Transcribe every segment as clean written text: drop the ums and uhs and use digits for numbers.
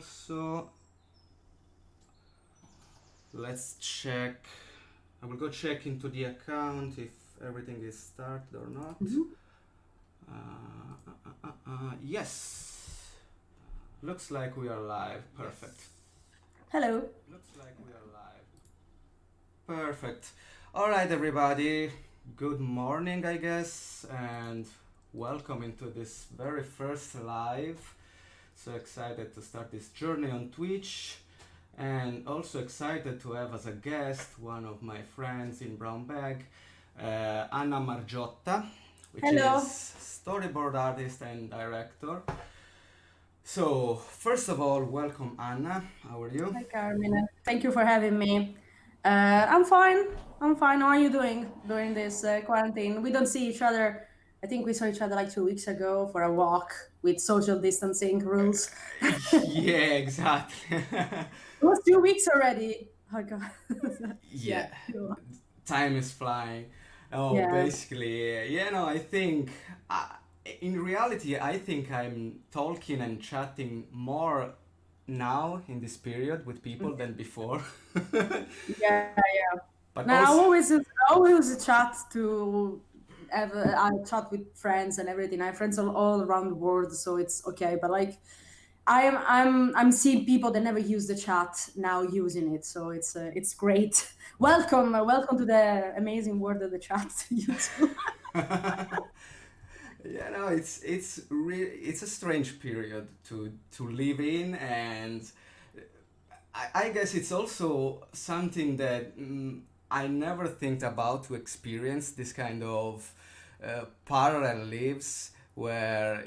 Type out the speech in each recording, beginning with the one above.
also, let's check. I will go check into the account if everything is started or not. Mhm. Yes, looks like we are live. Perfect. Hello. Looks like we are live. Perfect. All right, everybody. Good morning, I guess, and welcome into this very first live. So excited to start this journey on Twitch, and also excited to have as a guest one of my friends in brown bag, Anna Margiotta, which is Hello. storyboard artist and director. So first of all, welcome Anna. How are you? Hi, Carmina. Thank you for having me. I'm fine. I'm fine. How are you doing during this quarantine? We don't see each other. I think we saw each other like 2 weeks ago for a walk with social distancing rules. Yeah, exactly. It was 2 weeks already. Oh God. Yeah, Yeah. Sure. time is flying. Oh, Yeah. basically, no, I think uh, in reality, I think I'm talking and chatting more now in this period with people than before. Yeah. But Now also, I always chat to I chat with friends and everything. I have friends all around the world, so it's okay. But like I'm seeing people that never use the chat now using it, so it's great. Welcome to the amazing world of the chat, you too. no, it's a strange period to live in, and I guess it's also something that I never think about to experience this kind of parallel lives where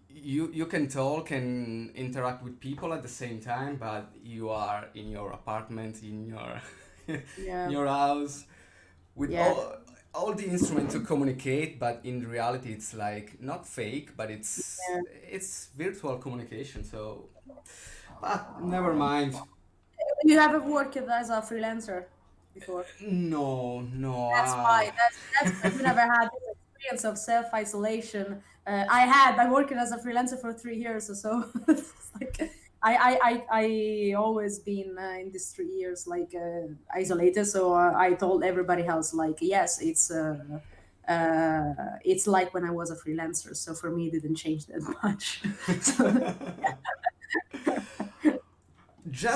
you can talk and interact with people at the same time, but you are in your apartment, in your in Yeah, your house with yeah, all the instruments to communicate, but in reality it's like not fake, but yeah. it's virtual communication. So, but never mind. You haven't worked as a freelancer before. No, no. That's why. That's why you never had this experience of self isolation. I worked as a freelancer for 3 years or so. It's like I always been in these 3 years like isolated. So I told everybody else like yes, it's like when I was a freelancer. So for me, it didn't change that much. so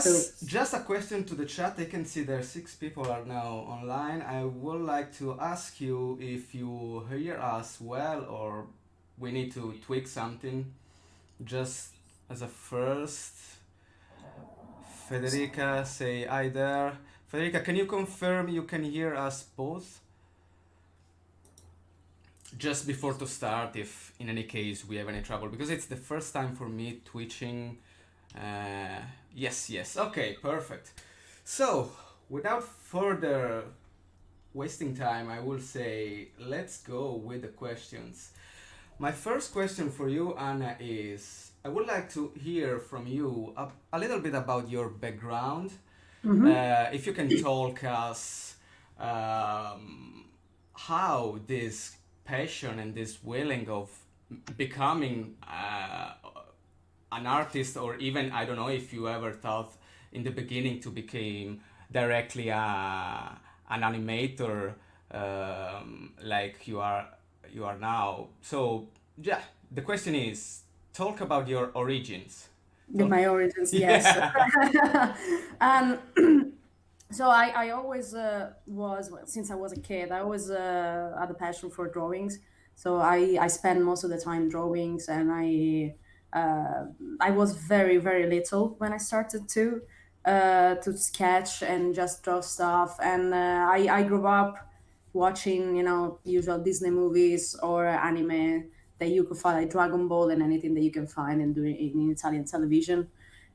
so Just a question to the chat. I can see there 6 people are now online. I would like to ask you if you hear us well or we need to tweak something. Just as a first, Federica, say hi there. Federica, can you confirm you can hear us both? Just before to start, if in any case we have any trouble, because it's the first time for me twitching. Yes, yes, okay, perfect. So, without further wasting time, I will say let's go with the questions. My first question for you, Anna, is I would like to hear from you a little bit about your background. mhm. If you can talk us how this passion and this willing of becoming an artist, or even I don't know if you ever thought in the beginning to become directly an animator, like you are now. So yeah, the question is, talk about your origins. Talk. My origins, yes. Yeah. and so I always was well, since I was a kid. I always had a passion for drawings. So I spend most of the time drawings, and uh, I was very little when I started to sketch and just draw stuff. And I grew up watching usual Disney movies or anime that you could find, like Dragon Ball and anything that you can find and do in Italian television.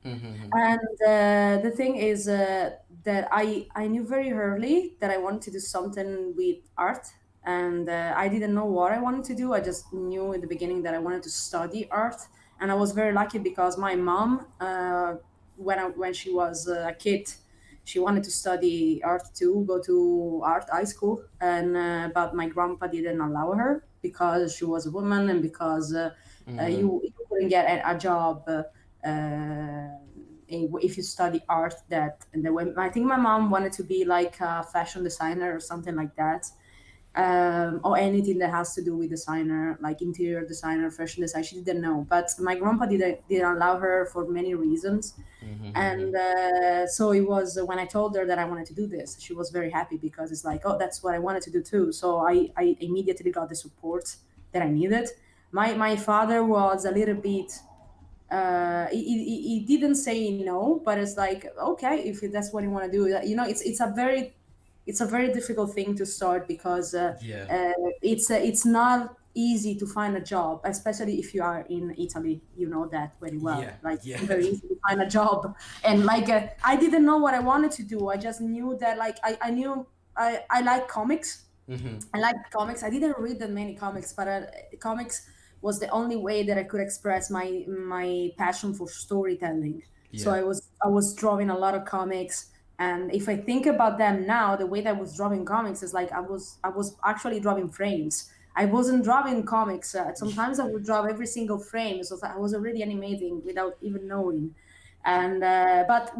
Mm-hmm. And the thing is that I knew very early that I wanted to do something with art, and I didn't know what I wanted to do. I just knew in the beginning that I wanted to study art, and I was very lucky because my mom, when she was a kid, she wanted to study art too, go to art high school, and but my grandpa didn't allow her because she was a woman and because Mm-hmm. you couldn't get a job. Uh, if you study art, that and the way I think my mom wanted to be like a fashion designer or something like that, or anything that has to do with designer, like interior designer, fashion design. She didn't know, but my grandpa didn't allow her for many reasons. And so it was when I told her that I wanted to do this, she was very happy because it's like, oh, that's what I wanted to do too. So I immediately got the support that I needed. My father was a little bit he didn't say no, but it's like, okay, if that's what you want to do, it's a very difficult thing to start because Yeah. it's not easy to find a job, especially if you are in Italy. You know that very well. Yeah. Like, Yeah. it's not very easy to find a job, and like I didn't know what I wanted to do. I just knew that like I knew I like comics. Mm-hmm. I liked comics. I didn't read that many comics, but comics was the only way that I could express my passion for storytelling. So Yeah. I was drawing a lot of comics, and if I think about them now, the way that I was drawing comics is like I was actually drawing frames. I wasn't drawing comics. Sometimes I would draw every single frame, so I was already animating without even knowing. And but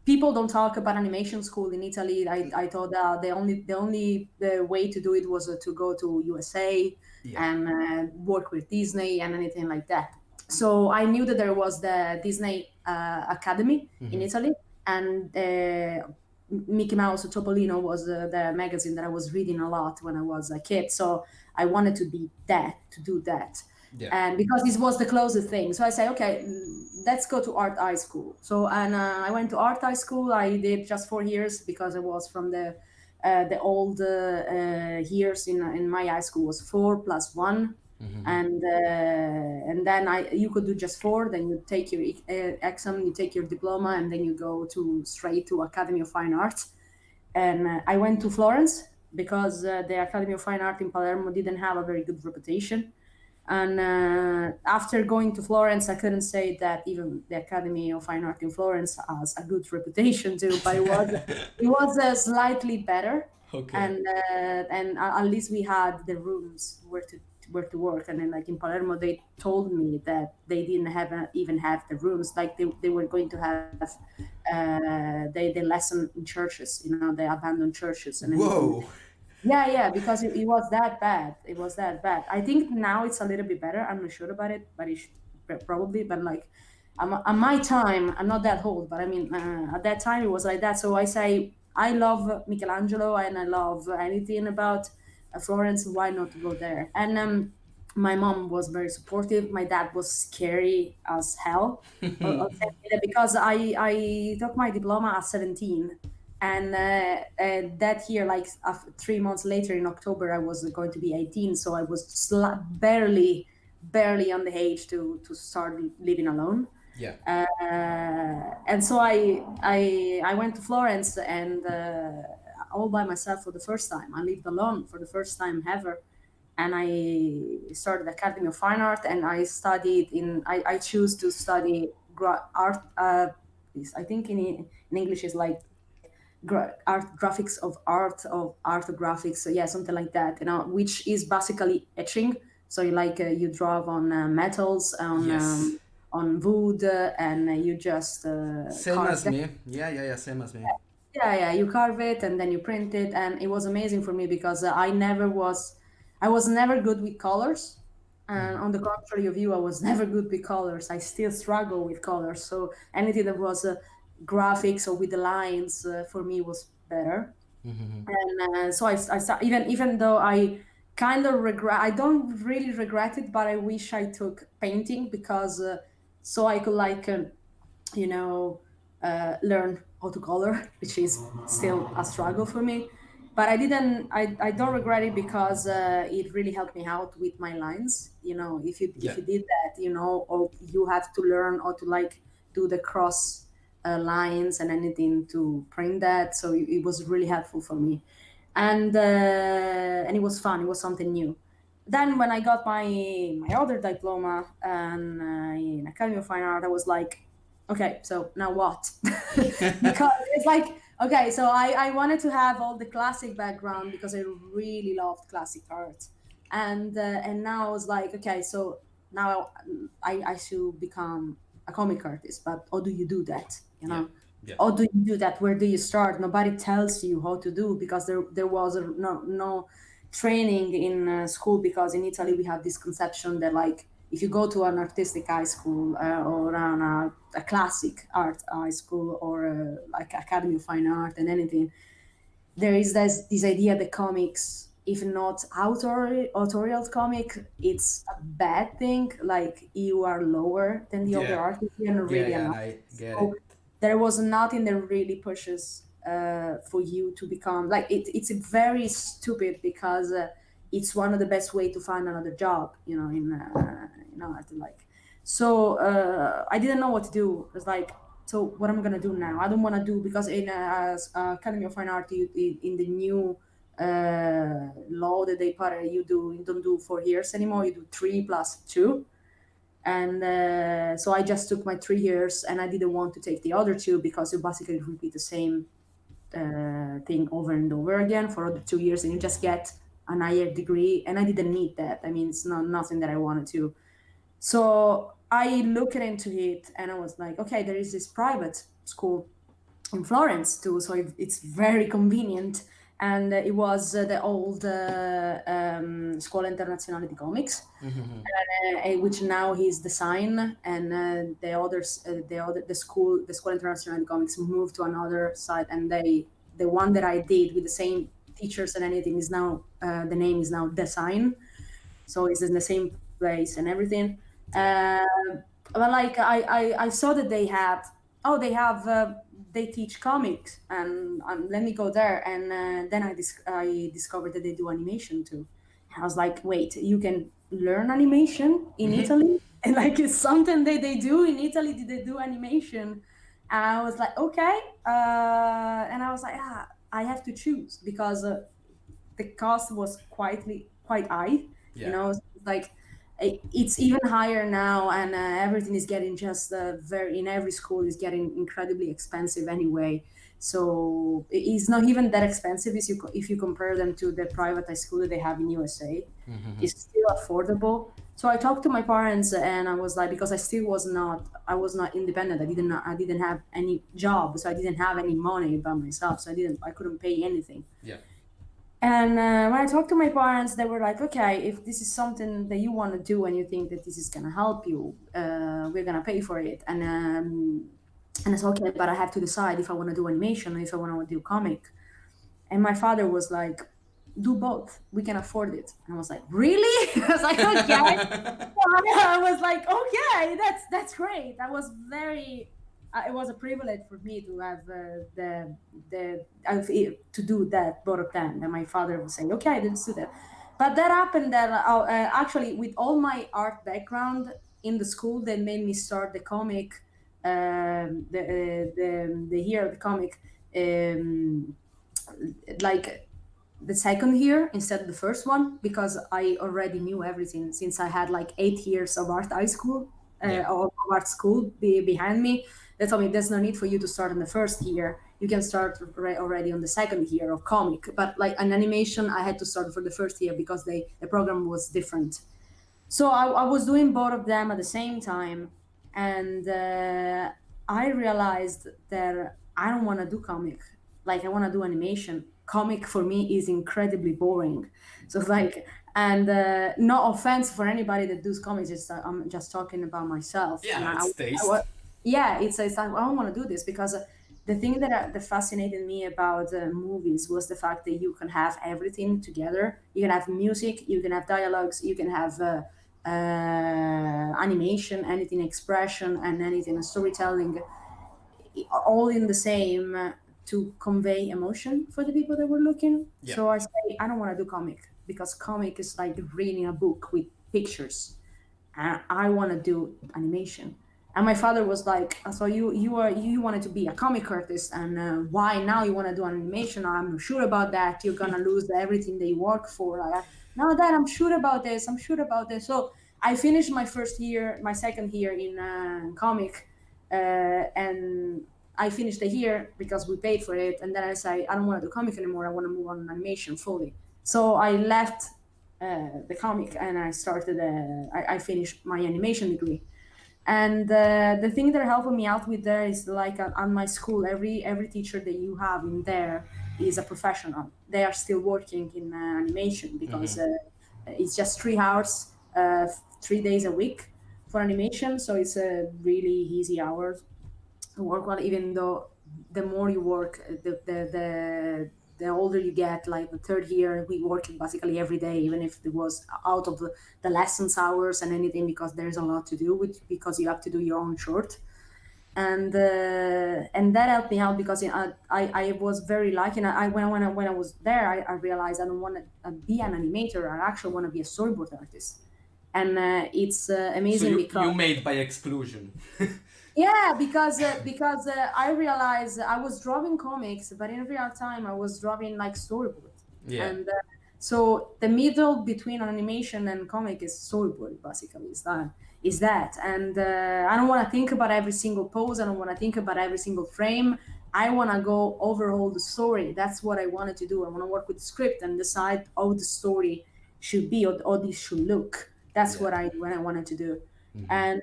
people don't talk about animation school in Italy. I thought that the way to do it was to go to USA Yeah. and work with Disney and anything like that. So I knew that there was the Disney Academy in Mm-hmm. Italy, and Mickey Mouse Topolino was the magazine that I was reading a lot when I was a kid. So I wanted to be that, to do that, Yeah. and because this was the closest thing, so I say, okay, let's go to art high school. So and I went to art high school. I did just 4 years because I was from the old years in my high school was 4 plus 1, Mm-hmm. and then I you could do just 4. Then you take your exam, you take your diploma, and then you go to straight to Academy of Fine Arts. And I went to Florence because the Academy of Fine Art in Palermo didn't have a very good reputation. And after going to Florence, I couldn't say that even the Academy of Fine Art in Florence has a good reputation too, but it was slightly better, Okay. and at least we had the rooms where to work. And then like in Palermo, they told me that they didn't have even have the rooms, like they were going to have they lesson in churches, the abandoned churches and anything. Whoa. Yeah, because it was that bad. It was that bad. I think now it's a little bit better. I'm not sure about it, but probably. But like, at my time, I'm not that old, but I mean, at that time it was like that. So I say I love Michelangelo and I love anything about Florence. Why not to go there? And my mom was very supportive. My dad was scary as hell. Because I took my diploma at 17, and that year, like 3 months later in October, I was going to be 18. So I was barely on the age to start living alone. Yeah. And so I went to Florence, and all by myself for the first time. I lived alone for the first time ever, and I started Academy of Fine Art, and I choose to study art. I think in English is like art graphics of artographics. So yeah, something like that. Which is basically etching. So you draw on metals Yes. on wood, and you just Same carve as them. me. Yeah, yeah, yeah. Same as me. Yeah, you carve it and then you print it, and it was amazing for me because I was never good with colors, and on the contrary of you, I was never good with colors. I still struggle with colors, so anything that was graphics or with the lines for me was better. Mm-hmm. And so I start, even though I kind of regret, I don't really regret it, but I wish I took painting because so I could you know, learn how to color, which is still a struggle for me. But I don't regret it because it really helped me out with my lines. If Yeah. you did that, or you have to learn how to do the cross lines and anything to print that. So it was really helpful for me, and it was fun. It was something new. Then when I got my other diploma and in Academy of Fine Art, I was like, okay, so now what? Because it's like, okay, so I wanted to have all the classic background because I really loved classic art, and now I was like, okay, so now I should become a comic artist, but how do you do that? You Yeah. know, Yeah. how do you do that? Where do you start? Nobody tells you how to do, because there was no training in school, because in Italy we have this conception that, like, if you go to an artistic high school, or a classic art high school, or like Academy of Fine Art and anything, there is this idea that comics, if not authorial comic, it's a bad thing. Like, you are lower than the other Yeah. artists. You're not Yeah. really Yeah. an And artist. I get So it. there was nothing that really pushes for you to become like it. It's very stupid, because it's one of the best way to find another job. In art, like. So I didn't know what to do. It was like, so what am I gonna do now? I don't want to do, because in Academy of Fine Art, in the new law that they put, you don't do 4 years anymore. You do 3 plus 2, and so I just took my 3 years, and I didn't want to take the other two, because you basically repeat the same thing over and over again for the 2 years, and you just get an higher degree. And I didn't need that. I mean, it's not nothing that I wanted to. So I looked into it, and I was like, okay, there is this private school in Florence too, so it's very convenient. And it was the old Scuola Internazionale di Comics, Mm-hmm. which now is design, and the school, the Scuola Internazionale di Comics, moved to another site, and the one that I did with the same teachers and anything is now the name is now Design, so it's in the same place and everything. Yeah. Uh, but like I saw that they teach comics, and let me go there, and then I discovered that they do animation too. And I was like, wait, you can learn animation in Mm-hmm. Italy, and like it's something that they do in Italy. Did they do animation? And I was like, okay, and I was like, I have to choose, because the cost was quite high. You Yeah. know, it's like it's even higher now, and everything is getting just very in every school is getting incredibly expensive anyway. So it's not even that expensive if you compare them to the private high school that they have in USA. Mm-hmm. It's still affordable. So I talked to my parents, and I was like, because I was not independent. I didn't have any job, so I didn't have any money by myself. So I couldn't pay anything. Yeah. And when I talked to my parents, they were like, okay, if this is something that you want to do and you think that this is going to help you, we're going to pay for it. And I said, okay, but I have to decide if I want to do animation or if I want to do comic. And my father was like, do both. We can afford it. And I was like, really? I was like, okay. I was like, okay, that's great. I was very. It was a privilege for me to have to do that, both of them. And my father would say, okay, let's do that. But that happened that actually, with all my art background in the school, they made me start the comic, the year of the comic, um, like the second year instead of the first one, because I already knew everything since I had like 8 years of art high school, Yeah. or art school behind me. They told me there's no need for you to start in the first year. You can start already on the second year of comic. But like an animation, I had to start for the first year because the program was different. So I was doing both of them at the same time, and I realized that I don't want to do comic. Like, I want to do animation. Comic for me is incredibly boring. So it's like, and no offense for anybody that does comics, just I'm just talking about myself. And Yeah. It's taste. yeah, it's I don't want to do this because. The thing that fascinated me about movies was the fact that you can have everything together. You can have music, you can have dialogues, you can have animation, anything expression, and anything storytelling, all in the same to convey emotion for the people that were looking. Yeah. So I say I don't want to do comic because comic is like reading a book with pictures, and I want to do animation. And my father was like, "So you wanted to be a comic artist, and why now you want to do animation? I'm not sure about that. You're gonna lose everything that you work for." Like, no, Dad, I'm sure about this. I'm sure about this. So I finished my first year, my second year in comic, and I finished the year because we paid for it. And then I say, I don't want to do comic anymore. I want to move on animation fully. So I left the comic and I started. I finished my animation degree. And the thing that helped me out with there is like on my school, every teacher that you have in there is a professional. They are still working in animation because it's just 3 hours, 3 days a week for animation. So it's a really easy hours work on, even though the more you work, the older you get. Like the third year, we work basically every day, even if it was out of the lessons hours and anything, because there's a lot to do with, because you have to do your own short. And that helped me out because I was very lucky. And when I was there, I realized I don't want to be an animator. I actually want to be a storyboard artist. And it's So amazing because you made by exclusion. yeah, because I realized I was drawing comics, but in real time I was drawing like storyboard, Yeah. and so the middle between animation and comic is storyboard. Basically, is that, and I don't want to think about every single pose. I don't want to think about every single frame. I want to go overhaul the story. That's what I wanted to do. I want to work with script and decide how the story should be, or how this should look. That's Yeah. what I wanted to do. And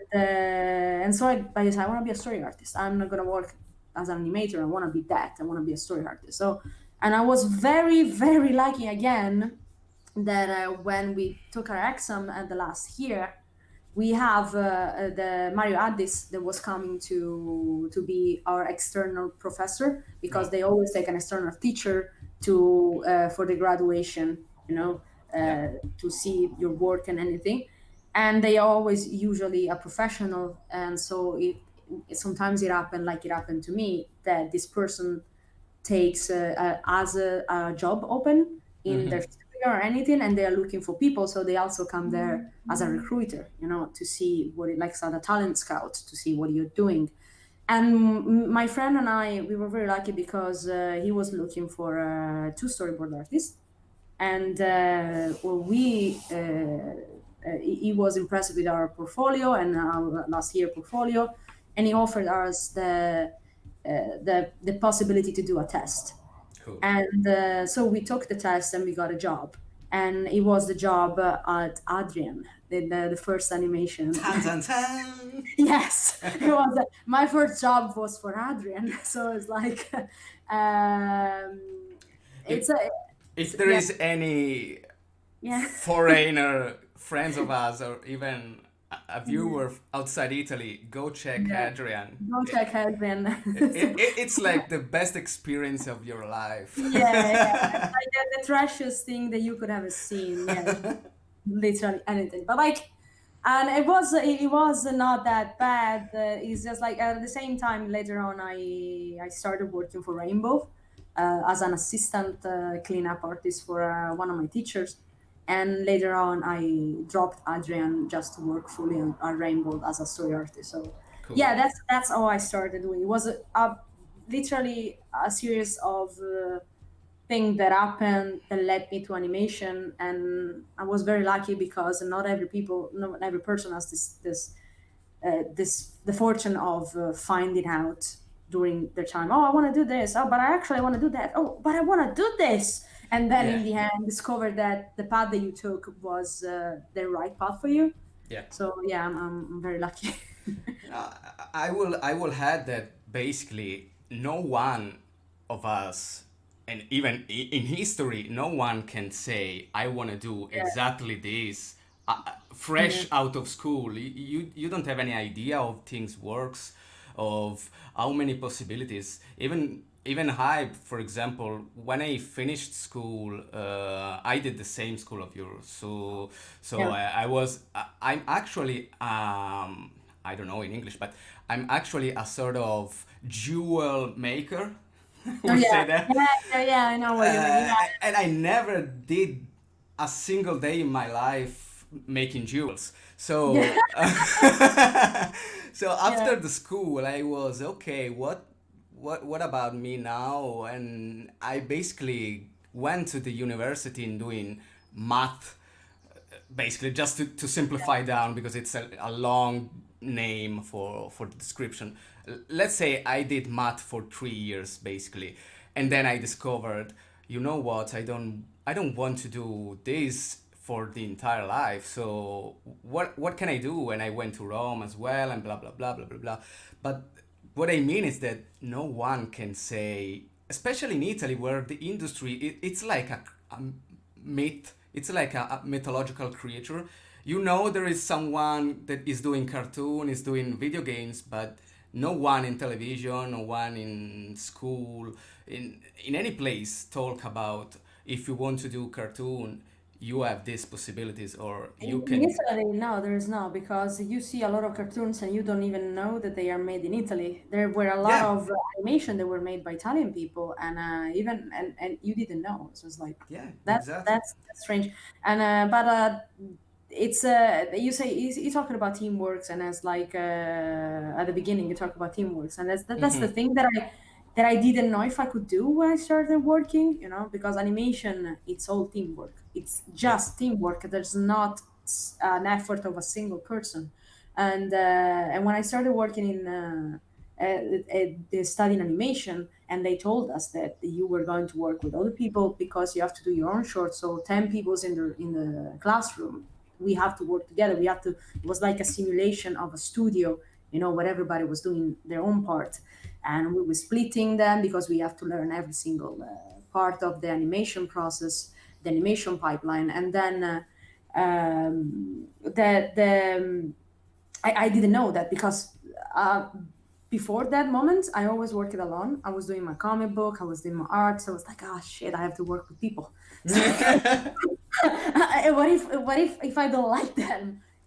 so I decided I want to be a story artist. I'm not gonna work as an animator. I want to be that. I want to be a story artist. So, and I was very very lucky again that when we took our exam at the last year, we have the Mario Addis that was coming to be our external professor, because Oh. they always take an external teacher to for the graduation, Yeah. to see your work and anything. And they are always usually a professional, and so sometimes it happened, like it happened to me, that this person takes as a job open in their studio or anything, and they are looking for people, so they also come there as a recruiter, to see what it likes, as a talent scout, to see what you're doing. And my friend and I, we were very lucky because he was looking for two storyboard artists, and well, he was impressed with our portfolio and our last year portfolio, and he offered us the possibility to do a test. Cool. And so we took the test and we got a job. And it was the job at Adrian, the first animation. Tan tan tan. Yes, it was. My first job was for Adrian. So it's like, um, If it's a, if there yeah, is any yeah. foreigner friends of us or even a viewer outside Italy, go check Yeah. Adrian. Don't check Adrian. It's like the best experience of your life. Yeah, yeah. Like the trashiest thing that you could ever seen. Yeah, literally anything. But like, and it was not that bad. It's just like at the same time later on, I started working for Rainbow as an assistant cleanup artist for one of my teachers. And later on, I dropped Adrian just to work fully on Rainbow as a story artist. So Cool. yeah, that's how I started doing. It was literally a series of things that happened that led me to animation, and I was very lucky because not every person has this the fortune of finding out during their time. Oh, I want to do this. Oh, but I actually want to do that. Oh, but I want to do this. And then Yeah. in the end, discover that the path that you took was the right path for you. Yeah. So yeah, I'm very lucky. Uh, I will add that basically no one of us, and even in history, no one can say I want to do Yeah, exactly this. yeah, Fresh out of school, you don't have any idea of things works, of how many possibilities. Even I, for example, when I finished school, I did the same school of yours. So yeah. I'm actually I don't know in English, but I'm actually a sort of jewel maker. Oh We'll yeah, say that. yeah, yeah, yeah. I know what you mean. Yeah, And I never did a single day in my life making jewels. yeah, So, so yeah, after the school, I was okay. What about me now? And I basically went to the university and doing math, basically just to simplify down because it's a long name for the description. Let's say I did math for 3 years basically, and then I discovered, you know what, I don't want to do this for the entire life. So what can I do when I went to Rome as well and blah blah blah blah blah blah. But what I mean is that no one can say, especially in Italy, where the industry it's like a myth. It's like a mythological creature. You know, there is someone that is doing cartoon, is doing video games, but no one in television, no one in school, in any place talk about if you want to do cartoon, you have these possibilities, or you In can. Italy, no, there is no, because you see a lot of cartoons and you don't even know that they are made in Italy. There were a lot Yeah, of animation that were made by Italian people, and even and you didn't know. So it's like yeah, that exactly. that's strange. And but it's you say you're talking about teamworks, and as like at the beginning you talk about teamworks, and that's the Mm-hmm. thing that I didn't know if I could do when I started working, you know, because animation, it's all teamwork. It's Yeah. just teamwork. There's not an effort of a single person. And when I started working in studying animation, and they told us that you were going to work with other people because you have to do your own short. So 10 people's in the classroom. We have to work together. We have to. It was like a simulation of a studio, you know, where everybody was doing their own part, and we were splitting them because we have to learn every single part of the animation process, the animation pipeline, and then I didn't know that because before that moment I always worked alone. I was doing my comic book, I was doing my art, so I was like, oh shit, I have to work with people. So what if I don't like them?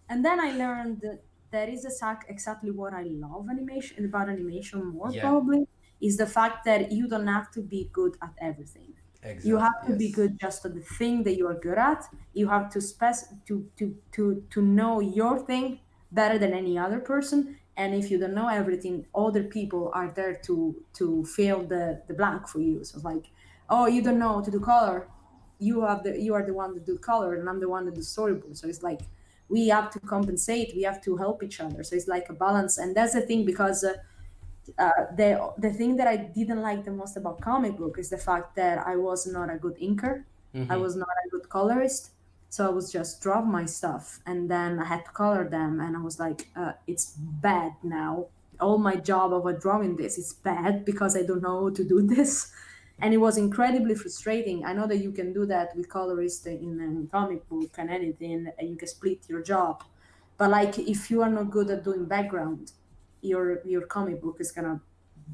And then I learned that that is exactly what I love animation about animation more Yeah, probably is the fact that you don't have to be good at everything. You have exactly. to be Yes. good just at the thing that you are good at. You have to to know your thing better than any other person. And if you don't know everything, other people are there to fill the blank for you. So it's like, oh, you don't know how to do color, you are the one that do color and I'm the one that do storyboard. So it's like we have to compensate, we have to help each other. So it's like a balance, and that's the thing because the thing that I didn't like the most about comic book is the fact that I was not a good inker, I Mm-hmm. was not a good colorist. So I was just draw my stuff and then I had to color them, and I was like, it's bad now. All my job of a drawing this is bad because I don't know how to do this, and it was incredibly frustrating. I know that you can do that with colorist in a comic book and anything, and you can split your job. But like, if you are not good at doing background, your comic book is gonna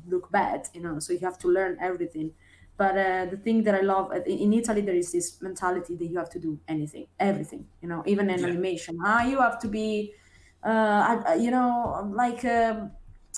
look bad, you know. So you have to learn everything. But the thing that I love in Italy, there is this mentality that you have to do anything, everything, you know, even in Yeah. animation. You have to be, you know, like.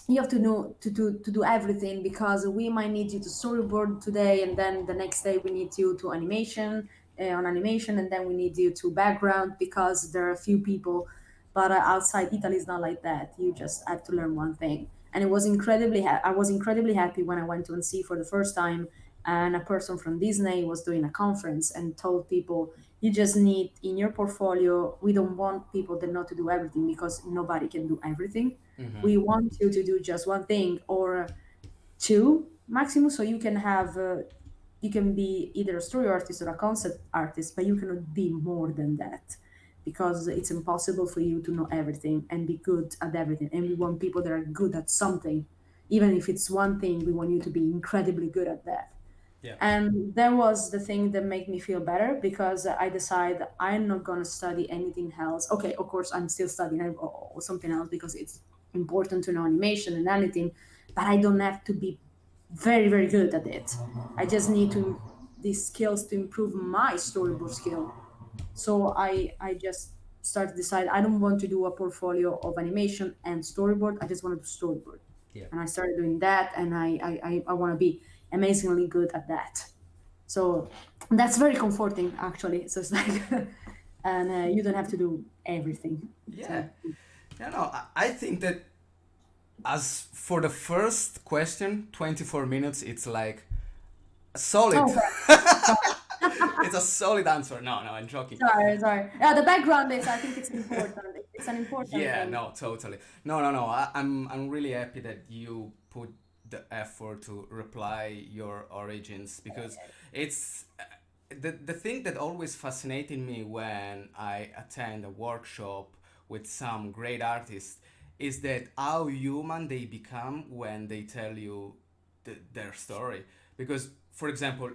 You have to know to do everything because we might need you to storyboard today, and then the next day we need you to animation on animation, and then we need you to background because there are a few people. But outside Italy is not like that. You just have to learn one thing, and it was I was incredibly happy when I went to NC for the first time, and a person from Disney was doing a conference and told people, you just need in your portfolio, we don't want people that know to do everything because nobody can do everything. Mm-hmm. We want you to do just one thing or two maximum, so you can have you can be either a story artist or a concept artist, but you cannot be more than that because it's impossible for you to know everything and be good at everything, and we want people that are good at something. Even if it's one thing, we want you to be incredibly good at that. Yeah. And that was the thing that made me feel better because I decided I'm not going to study anything else. Okay, of course I'm still studying or something else because it's important to know animation and anything, but I don't have to be very very good at it. I just need to these skills to improve my storyboard skill. So I just started to decide I don't want to do a portfolio of animation and storyboard. I just want to do storyboard, Yeah. and I started doing that, and I want to be amazingly good at that. So that's very comforting actually. So it's like, and you don't have to do everything. Yeah. So No, I think that as for the first question, 24 minutes, it's like solid. okay, It's a solid answer. No, no, I'm joking. sorry. Yeah, the background is, I think it's important. It's an important Yeah, thing. no, totally. No, no, no. I'm really happy that you put the effort to reply your origins because it's the thing that always fascinated me when I attend a workshop with some great artists is that how human they become when they tell you their story. Because, for example,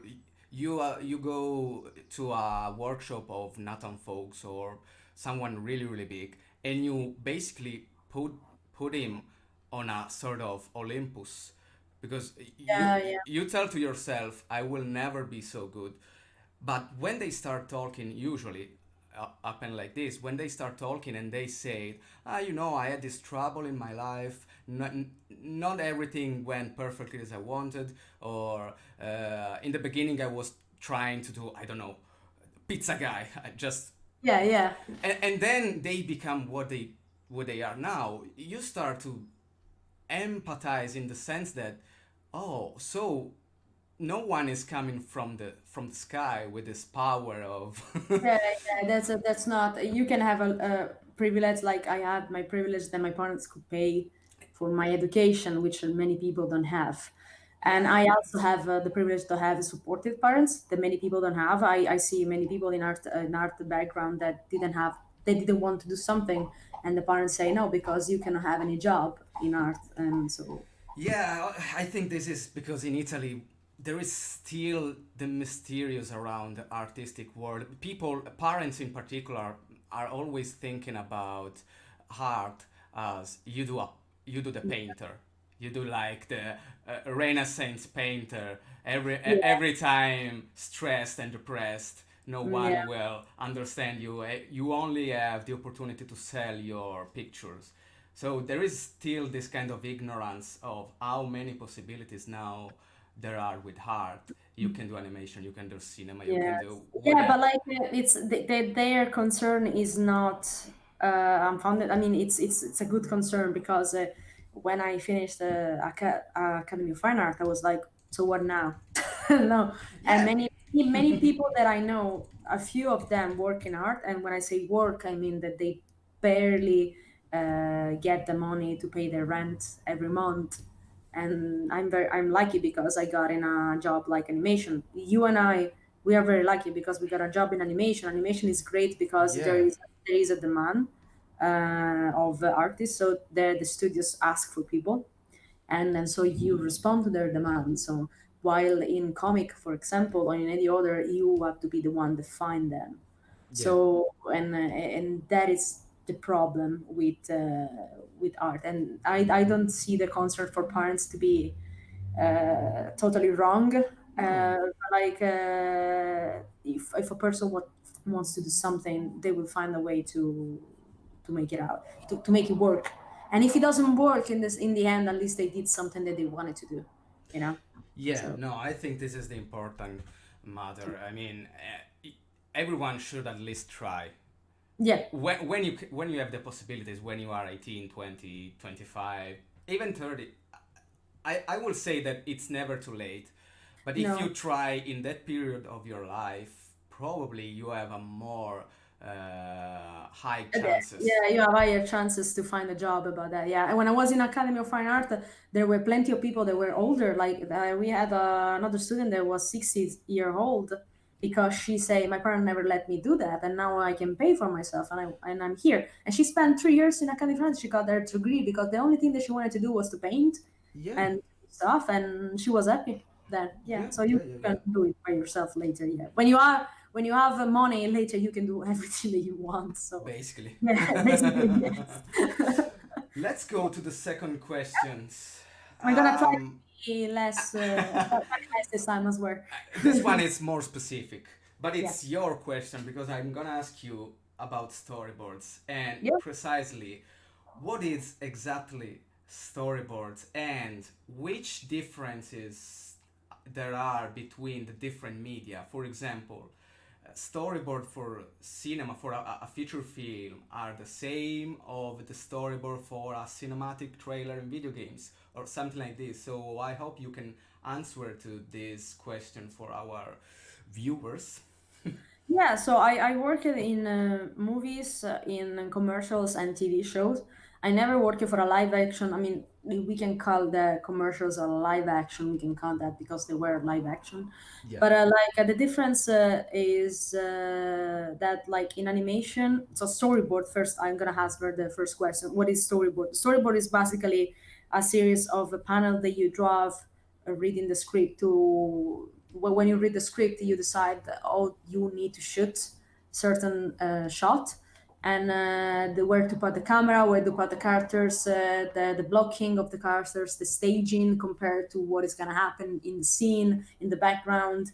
you go to a workshop of Nathan Folks or someone really really big, and you basically put him on a sort of Olympus, because Yeah, yeah, you tell to yourself, I will never be so good. But when they start talking, usually happen like this, when they start talking and they say, I had this trouble in my life, not everything went perfectly as I wanted, or in the beginning I was trying to do, I don't know, pizza guy. I just yeah, yeah. and then they become what they are now. You start to empathize in the sense that, oh, so no one is coming from the sky with this power of Yeah, yeah, that's not. You can have a privilege like I had my privilege that my parents could pay for my education, which many people don't have. And yeah, I also have the privilege to have supportive parents that many people don't have. I see many people in art background that didn't have, they didn't want to do something, and the parents say no because you cannot have any job in art, and so yeah. I think this is because in Italy there is still the mysterious around the artistic world. People, parents in particular, are always thinking about art as you do the painter, you do like the Renaissance painter. yeah, Every time stressed and depressed, no yeah, one will understand you. You only have the opportunity to sell your pictures. So there is still this kind of ignorance of how many possibilities now there are with art. You can do animation, you can do cinema, you can yes, do yeah, whatever. but like their concern is not unfounded. I mean, it's a good concern because when I finished the Academy of Fine Art, I was like, so what now? No, and Yeah, many people that I know, a few of them work in art, and when I say work, I mean that they barely get the money to pay their rent every month. And I'm lucky because I got in a job like animation. You and I, we are very lucky because we got a job in animation. Animation is great because yeah, there is a demand of artists, so the studios ask for people, and then so you respond to their demand. So while in comic, for example, or in any other, you have to be the one to find them. yeah. So and that is the problem with art, and I don't see the concern for parents to be totally wrong. No, Like if a person wants to do something, they will find a way to make it out, to make it work. And if it doesn't work in the end, at least they did something that they wanted to do, you know. yeah, So no, I think this is the important matter. I mean, everyone should at least try. yeah, When you have the possibilities, when you are 18, 20, 25, even 30, I will say that it's never too late. But if you no. try in that period of your life, probably you have a more high chances. Yeah, you have higher chances to find a job about that. Yeah, and when I was in Academy of Fine Art, there were plenty of people that were older. Like we had another student that was 60-year-old because she say my parents never let me do that, and now I can pay for myself, and I'm here. And she spent 3 years in Academy of Fine Art. She got her degree because the only thing that she wanted to do was to paint Yeah, and stuff, and she was happy then. Yeah, yeah, so yeah, you yeah, can yeah. do it by yourself later. Yeah, when you have money later, you can do everything that you want. So Basically. yeah, basically yes. Let's go to the second questions. I'm gonna try to Um, be less organized this time as well. this one is more specific, but Yeah, it's your question because I'm gonna ask you about storyboards and yeah. precisely what is exactly storyboards and which differences there are between the different media. For example, storyboard for cinema for a feature film are the same of the storyboard for a cinematic trailer in video games or something like this. So I hope you can answer to this question for our viewers. Yeah, so I worked in movies, in commercials and TV shows. I never worked for a live action. I mean, we can call the commercials a live action. We can call that because they were live action. Yeah. But the difference is that like in animation, so storyboard. First, I'm gonna answer the first question. What is storyboard? Storyboard is basically a series of a panel that you draw reading the script to. When you read the script, you decide oh you need to shoot certain shot and where to put the camera, where to put the characters, the blocking of the characters, the staging compared to what is going to happen in the scene, in the background,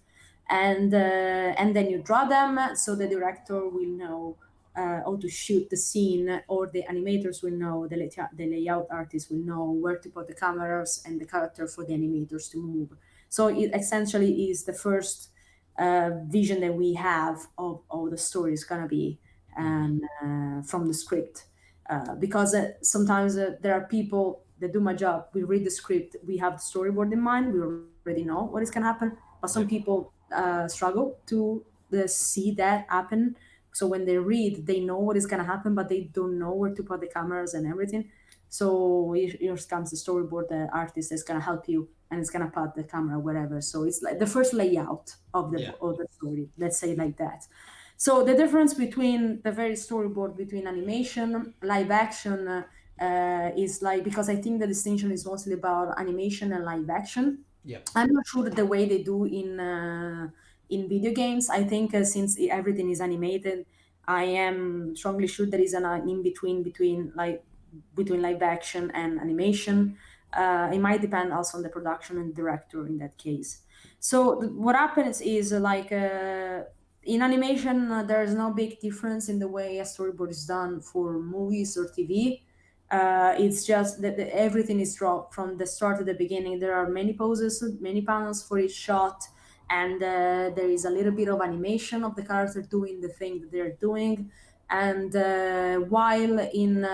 and then you draw them so the director will know how to shoot the scene, or the animators will know, the layout artist will know where to put the cameras and the character for the animators to move. So it essentially is the first vision that we have of how the story is going to be and from the script. Because sometimes there are people that do my job. We read the script, we have the storyboard in mind, we already know what is going to happen. But some Yeah. people struggle to see that happen. So when they read, they know what is going to happen, but they don't know where to put the cameras and everything. So here comes the storyboard the artist is going to help you and it's going to put the camera wherever. So it's like the first layout Yeah. of the story, let's say like that. So the difference between the very storyboard between animation, live action is like, because I think the distinction is mostly about animation and live action. Yeah. I'm not sure that the way they do in video games. I think since everything is animated, I am strongly sure there is an in between between live action and animation. It might depend also on the production and director in that case. So what happens is in animation, there is no big difference in the way a storyboard is done for movies or TV. It's just that everything is dropped from the start to the beginning. There are many poses, many panels for each shot, and there is a little bit of animation of the character doing the thing that they're doing. And while in,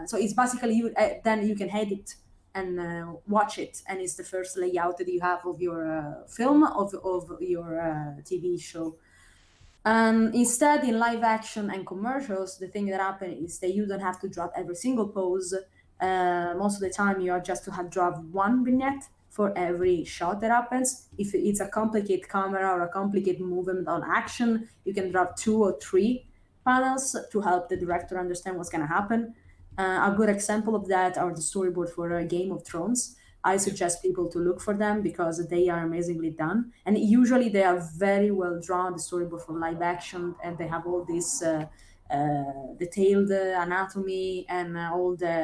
so it's basically you, then you can edit and watch it, and it's the first layout that you have of your film of your TV show. Instead, in live action and commercials, the thing that happens is that you don't have to drop every single pose. Most of the time, you are just to have drop one vignette for every shot that happens. If it's a complicated camera or a complicated movement on action, you can drop two or three panels to help the director understand what's going to happen. A good example of that are the storyboard for Game of Thrones. I Yeah. suggest people to look for them because they are amazingly done. And usually they are very well drawn, the storyboard for live action, and they have all this detailed anatomy and all the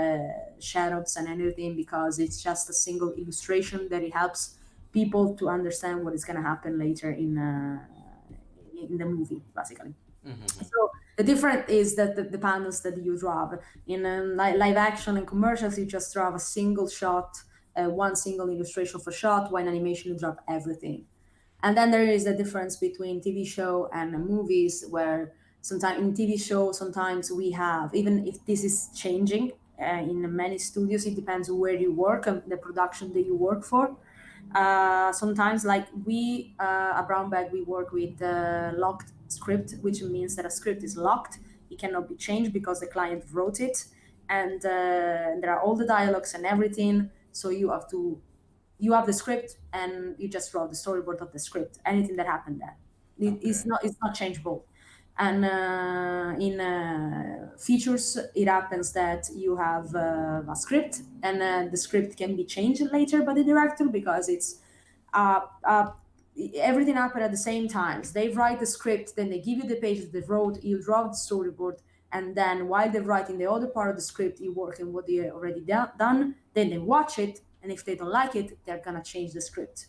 shadows and everything because it's just a single illustration that it helps people to understand what is going to happen later in the movie, basically. Mm-hmm. So the difference is that the panels that you draw in live action and commercials, you just draw a single shot, one single illustration for shot. When animation, you drop everything. And then there is a difference between TV show and movies, where sometimes in TV show, sometimes we have, even if this is changing in many studios, it depends where you work and the production that you work for. Sometimes like we at Brown Bag, we work with locked script, which means that a script is locked. It cannot be changed because the client wrote it, and there are all the dialogues and everything. So you have the script and you just draw the storyboard of the script. Anything that happened there, Okay. it's not changeable. And in features, it happens that you have a script, and the script can be changed later by the director because it's uh, uh, everything happened at the same time. So they write the script, then they give you the pages they wrote, you draw the storyboard, and then while they're writing the other part of the script, you work on what they already done. Then they watch it, and if they don't like it, they're gonna change the script.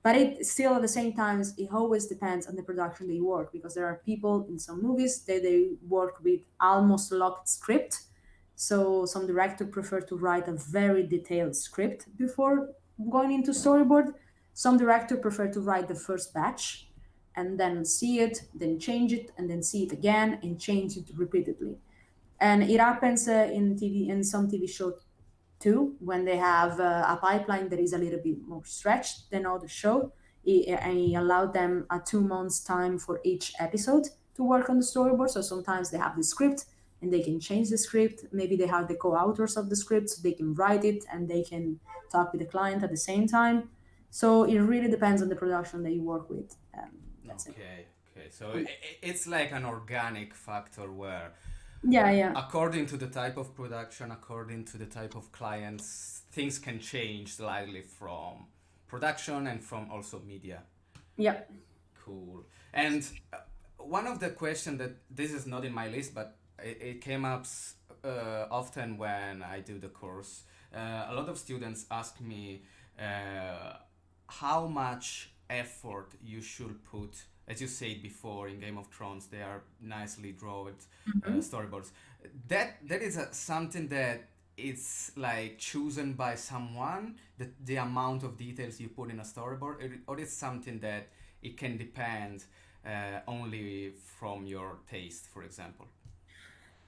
But it still at the same time, it always depends on the production that you work, because there are people in some movies that they work with almost locked script. So some director prefer to write a very detailed script before going into storyboard. Some director prefer to write the first batch and then see it, then change it, and then see it again and change it repeatedly. And it happens in TV, in some TV show too, when they have a pipeline that is a little bit more stretched than other show. I allowed them a 2 months time for each episode to work on the storyboard. So sometimes they have the script, and they can change the script. Maybe they have the co-authors of the script, so they can write it and they can talk with the client at the same time. So it really depends on the production that you work with. That's it. Okay, okay. So it's like an organic factor where, Yeah, yeah, according to the type of production, according to the type of clients, things can change slightly from production and from also media. yeah. Cool. And one of the questions that this is not in my list, but it came up often when I do the course. A lot of students ask me how much effort you should put. As you said before, in Game of Thrones, they are nicely drawn storyboards. That is something that it's like chosen by someone. The amount of details you put in a storyboard, or it's something that it can depend only from your taste, for example.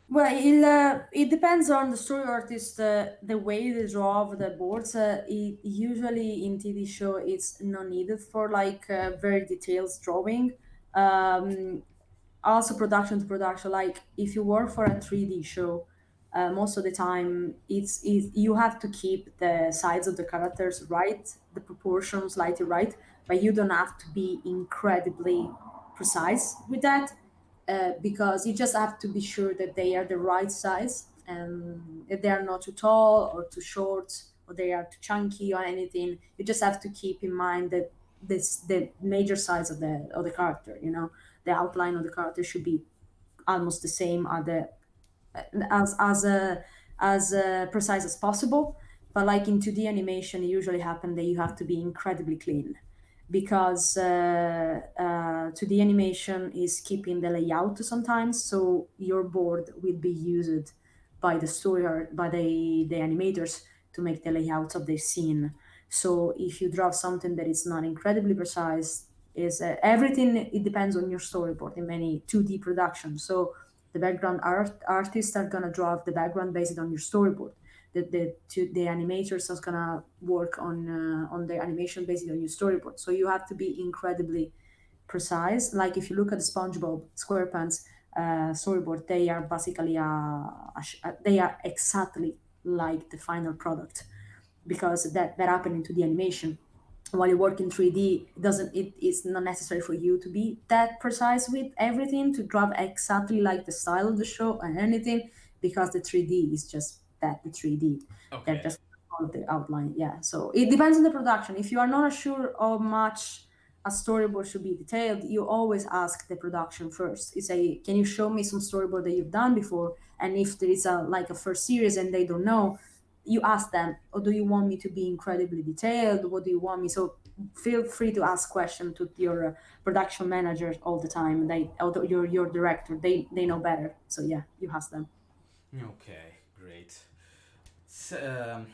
Well, it depends on the story artist, the way they draw the boards. Usually in TV show, it's not needed for like very detailed drawing. Um, Also production to production, like if you work for a 3D show, most of the time you have to keep the size of the characters right, the proportions slightly right, but you don't have to be incredibly precise with that, because you just have to be sure that they are the right size, and if they are not too tall or too short or they are too chunky or anything. You just have to keep in mind that the major size of the character, the outline of the character should be almost the same at the as as uh, as precise as possible. But like in 2D animation, it usually happen that you have to be incredibly clean, because 2D animation is keeping the layout sometimes, so your board will be used by the story art, by the animators, to make the layouts of the scene. So if you draw something that is not incredibly precise, is everything, it depends on your storyboard in many 2D productions. So the background artists are gonna draw the background based on your storyboard. The animators are gonna work on the animation based on your storyboard. So you have to be incredibly precise. Like if you look at the SpongeBob SquarePants storyboard, they are basically they are exactly like the final product, because that happened into the animation. While you work in 3D, it doesn't it is not necessary for you to be that precise with everything to draw exactly like the style of the show and anything, because the 3D is just that, the 3D. They're Okay. just all the outline. Yeah. So it depends on the production. If you are not sure how much a storyboard should be detailed, you always ask the production first. You say, can you show me some storyboard that you've done before? And if there is a like a first series and they don't know, you ask them, or do you want me to be incredibly detailed? What do you want me? So feel free to ask questions to your production managers all the time. Although your director, they know better. So yeah, you ask them. Okay, great. So,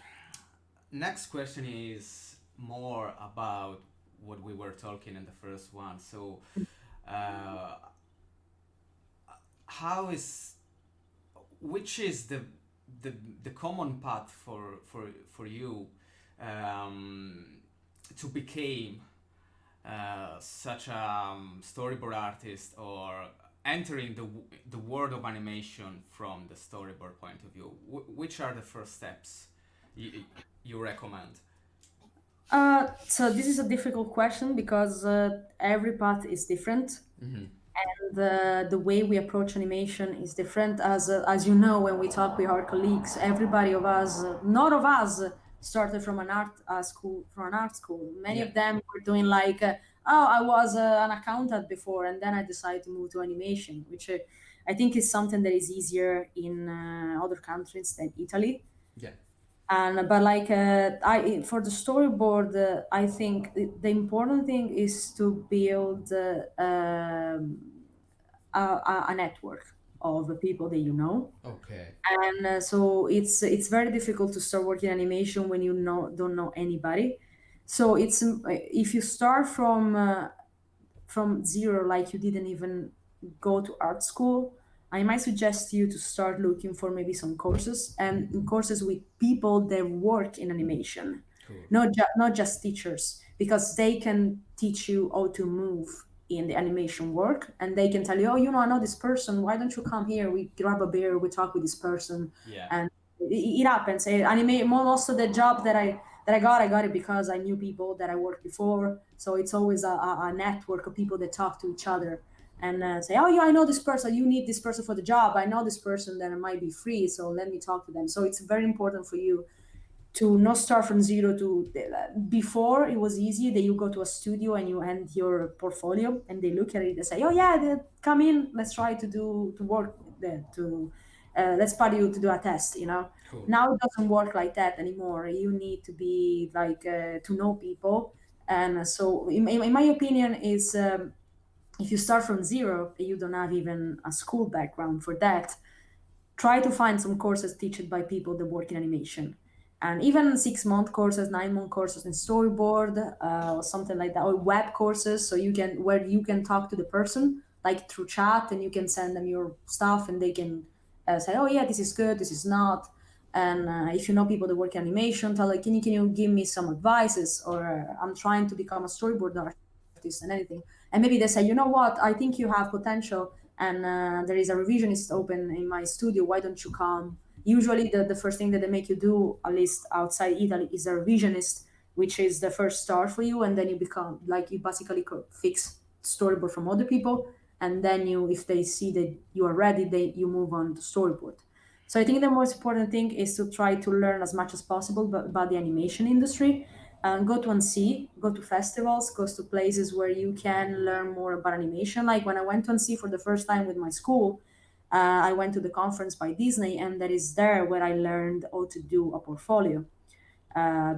next question is more about what we were talking in the first one. So, uh, how is which is the the common path for you um, to become such a storyboard artist, or entering the world of animation from the storyboard point of view? Which are the first steps you, you recommend? So this is a difficult question, because every path is different. Mm-hmm. The way we approach animation is different. As you know, when we talk with our colleagues, everybody of us, none of us started from an art school. From an art school, many Yeah. of them were doing like, oh, I was an accountant before, and then I decided to move to animation, which I think is something that is easier in other countries than Italy. Yeah. And but like I for the storyboard, I think the important thing is to build a network of the people that you know. Okay. And so it's very difficult to start working animation when you don't know anybody. So it's if you start from zero, like you didn't even go to art school, I might suggest you to start looking for maybe some courses, and courses with people that work in animation, Cool. not just teachers, because they can teach you how to move in the animation work, and they can tell you, oh, I know this person. Why don't you come here? We grab a beer, we talk with this person, Yeah. and it happens. Anime most of the job that I got it because I knew people that I worked before. So it's always a network of people that talk to each other and say, oh yeah, I know this person. You need this person for the job. I know this person that might be free, so let me talk to them. So it's very important for you to not start from zero. To before it was easy that you go to a studio and you hand your portfolio and they look at it and say, oh yeah, come in, let's try to work there, to let's part you to do a test, Cool. now it doesn't work like that anymore. You need to be like to know people. And so in my opinion is, if you start from zero, you don't have even a school background for that, try to find some courses taught by people that work in animation, and even 6 month courses, 9 month courses in storyboard, or something like that, or web courses, so you can where you can talk to the person like through chat, and you can send them your stuff and they can say, oh yeah, this is good, this is not. And if you know people that work in animation, tell like, can you give me some advices, or I'm trying to become a storyboard artist and anything. And maybe they say, you know what, I think you have potential, and there is a revisionist open in my studio, why don't you come? Usually the first thing that they make you do, at least outside Italy, is a revisionist, which is the first start for you, and then you become like, you basically fix storyboard from other people, and then you, if they see that you are ready, you move on to storyboard. So I think the most important thing is to try to learn as much as possible about the animation industry, and go to ANSI, go to festivals, go to places where you can learn more about animation. Like when I went to ANSI for the first time with my school, I went to the conference by Disney, and that is there where I learned how to do a portfolio.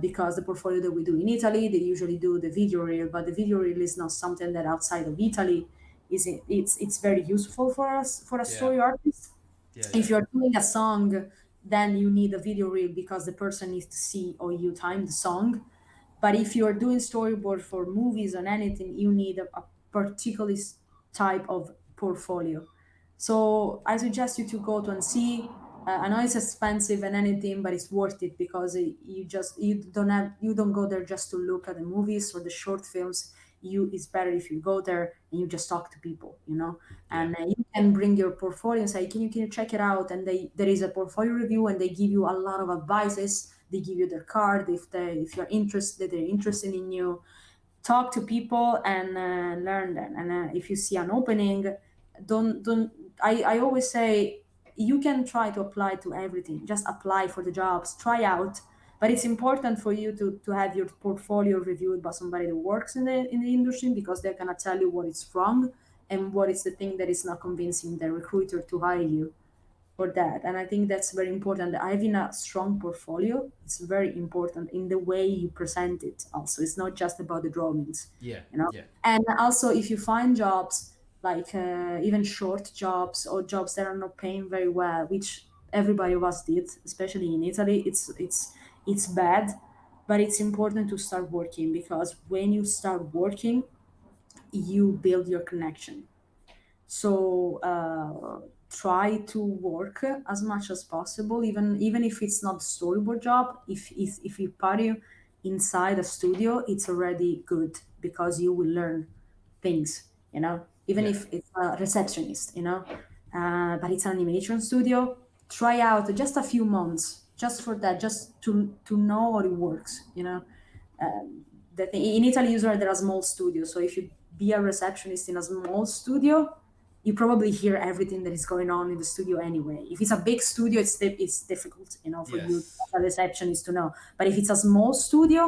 Because the portfolio that we do in Italy, they usually do the video reel, but the video reel is not something that outside of Italy it's very useful for us, for a Yeah. story artist. Yeah. Yeah. If you're doing a song, then you need a video reel because the person needs to see how you time the song. But if you're doing storyboard for movies or anything, you need a particular type of portfolio. So I suggest you to go to and see. I know it's expensive and anything, but it's worth it because you don't go there just to look at the movies or the short films. It's better if you go there and you just talk to people, Yeah. and you can bring your portfolio and say, can you check it out? And there is a portfolio review, and they give you a lot of advices. They give you their card if you're interested, they're interested in you. Talk to people and learn them. And if you see an opening, don't. I always say, you can try to apply to everything. Just apply for the jobs, try out. But it's important for you to have your portfolio reviewed by somebody that works in the industry, because they're gonna tell you what is wrong and what is the thing that is not convincing the recruiter to hire you for that. And I think that's very important. Having a strong portfolio is very important in the way you present it. Also, it's not just about the drawings, Yeah. you know. Yeah. And also, if you find jobs like even short jobs or jobs that are not paying very well, which everybody of us did, especially in Italy, it's bad. But it's important to start working, because when you start working, you build your connection. So try to work as much as possible, even if it's not a storyboard job. If you party inside a studio, it's already good, because you will learn things. Even Yeah. if it's a receptionist. But it's an animation studio. Try out just a few months, just for that, just to know how it works. That in Italy usually there are small studios. So if you be a receptionist in a small studio, you probably hear everything that is going on in the studio anyway. If it's a big studio, it's difficult, for you Yes. as a receptionist to know. But if it's a small studio,